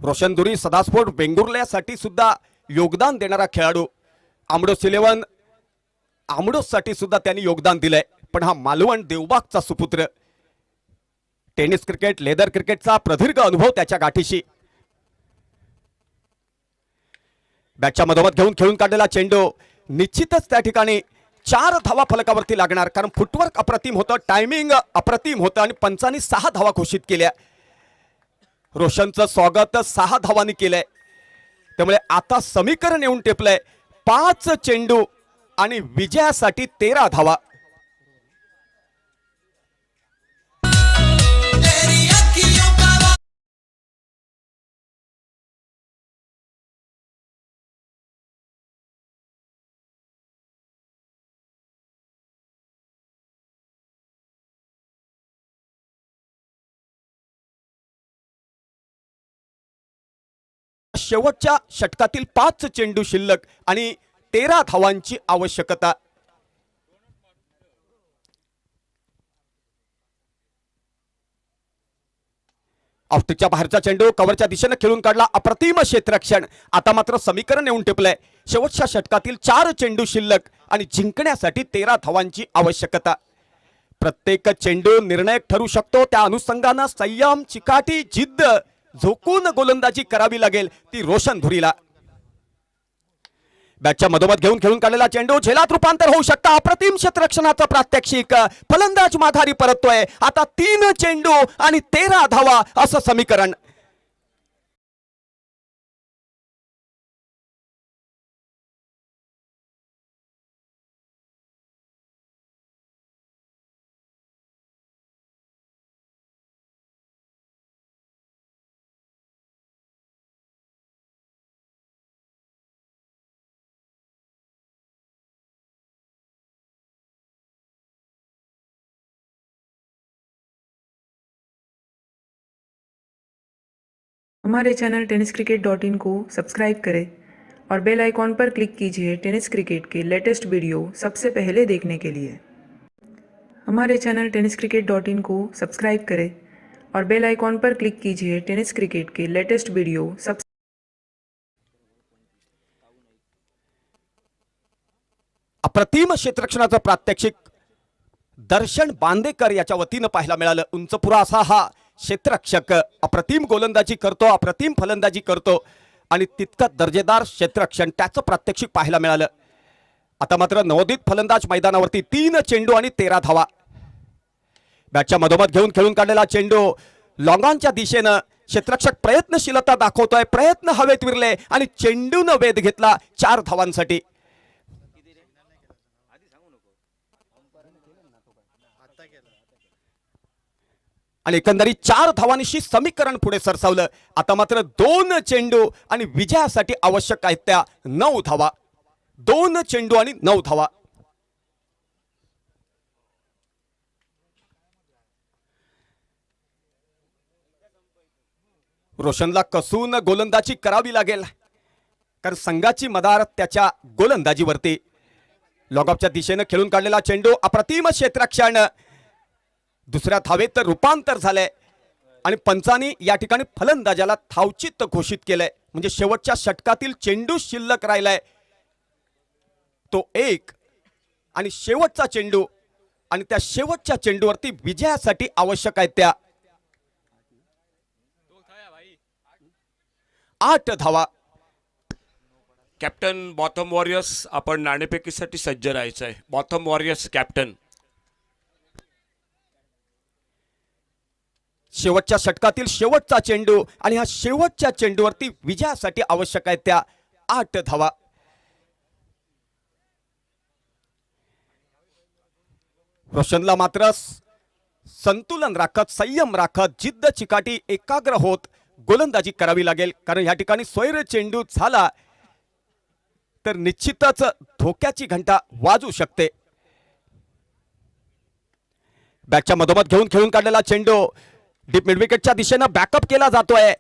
रोशन धुरी सदास्फोट वेंगुर्ल्यासाठी सुद्धा योगदान देणारा खेळाडू. आमडोससाठी सुद्धा त्यांनी योगदान दिलंय. पण हा मालवण देवबागचा सुपुत्र. टेनिस क्रिकेट, लेदर क्रिकेटचा प्रदीर्घ अनुभव त्याच्या गाठीशी. बॅटच्या मधोमध घेऊन खेळून काढलेला चेंडू निश्चितच त्या ठिकाणी 4 धावा फलकावरती लागणार, कारण फुटवर्क अप्रतिम होतं, टायमिंग अप्रतिम होतं आणि पंचांनी 6 धावा घोषित केल्या. रोशनचं स्वागत 6 धावांनी केलंय. त्यामुळे आता समीकरण येऊन टेपलंय. 5 चेंडू आणि विजयासाठी 13 धावा. शेवटच्या षटकातील 5 चेंडू शिल्लक आणि 13 धावांची आवश्यकता. ऑफस्टिकच्या बाहेरचा चेंडू कव्हरच्या दिशेने खेळून काढला. अप्रतिम क्षेत्ररक्षण. आता मात्र समीकरण येऊन टिपलंय. शेवटच्या षटकातील 4 चेंडू शिल्लक आणि जिंकण्यासाठी 13 धावांची आवश्यकता. प्रत्येक चेंडू निर्णायक ठरू शकतो. त्या अनुषंगाने संयम, चिकाटी, जिद्द झोकून गोलंदाजी करावी लागेल ती रोशन धुरीला. बॅटच्या मधोमध घेऊन खेळून काढलेला चेंडू झेलात रूपांतर होऊ शकता. अप्रतिम क्षेत्ररक्षणाचं प्रात्यक्षिक. फलंदाज माघारी परततोय. आता 3 चेंडू आणि 13 धावा असं समीकरण. हमारे चैनल tenniscricket.in को सब्सक्राइब करें और बेल आइकॉन पर क्लिक कीजिए टेनिस क्रिकेट के लेटेस्ट वीडियो सबसे पहले देखने के लिए. हमारे चैनल tenniscricket.in को सब्सक्राइब करें और बेल आइकॉन पर क्लिक कीजिए टेनिस क्रिकेट के लेटेस्ट वीडियो सबसे. अप्रतिम क्षेत्ररक्षणाचं प्रात्यक्षिक दर्शन बांदेकर याच्या वतीनं पाहायला मिळालं. उंचपुरा असा हा क्षेत्ररक्षक अप्रतिम गोलंदाजी करतो, अप्रतिम फलंदाजी करतो आणि तितकं दर्जेदार क्षेत्ररक्षण त्याचं प्रात्यक्षिक पाहायला मिळालं. आता मात्र नवोदित फलंदाज मैदानावरती 3 चेंडू आणि 13 धावा. बॅटच्या मधोमध घेऊन खेळून काढलेला चेंडू लॉंगॉनच्या दिशेनं क्षेत्ररक्षक प्रयत्नशीलता दाखवतोय. प्रयत्न हवेत विरले आणि चेंडूनं वेध घेतला 4 धावांसाठी. आणि एकंदरीत 4 धावांशी समीकरण पुढे सरसावलं. आता मात्र 2 चेंडू आणि विजयासाठी आवश्यक आहेत त्या 9 धावा. 2 चेंडू आणि 9 धावा. रोशनला कसून गोलंदाजी करावी लागेल, कारण संघाची मदार त्याच्या गोलंदाजीवरती. लॉगऑफच्या दिशेनं खेळून काढलेला चेंडू अप्रतिम क्षेत्ररक्षण, दुसऱ्या धावेत रूपांतर झालंय आणि पंचांनी या ठिकाणी फलंदाजाला धावचित्त घोषित केलंय. म्हणजे शेवटच्या षटकातील चेंडू शिल्लक राहिलाय तो 1 आणि शेवटचा चेंडू, आणि त्या शेवटच्या चेंडूवरती विजयासाठी आवश्यक आहेत त्या 8 धावा. कॅप्टन बॉथम वॉरियर्स, आपण नाणेफेकीसाठी सज्ज राहायचं आहे. Botham warriors captain. शेवटच्या षटकातील शेवटचा चेंडू आणि ह्या शेवटच्या चेंडूवरती विजयासाठी आवश्यक आहेत त्या 8 धावा. रोशनला मात्र संतुलन राखत, संयम राखत, जिद्द चिकाटी, एकाग्र होत गोलंदाजी करावी लागेल, कारण या ठिकाणी स्वैर चेंडू झाला तर निश्चितच धोक्याची घंटा वाजू शकते. बॅटच्या मधोमध घेऊन खेळून काढलेला चेंडू डीप मिडविकेटच्या दिशेनं बॅकअप केला जातोय.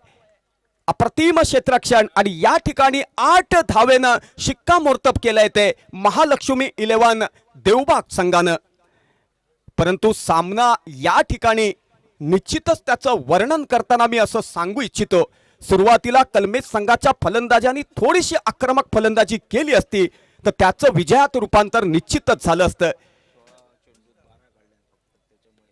अप्रतिम क्षेत्ररक्षण आणि या ठिकाणी 8 धावेनं शिक्कामोर्तब केलंय ते महालक्ष्मी 11 देवबाग संघानं. परंतु सामना या ठिकाणी निश्चितच त्याचं वर्णन करताना मी असं सांगू इच्छितो, सुरुवातीला कलमेज संघाच्या फलंदाजांनी थोडीशी आक्रमक फलंदाजी केली असती तर त्याचं विजयात रूपांतर निश्चितच झालं असतं.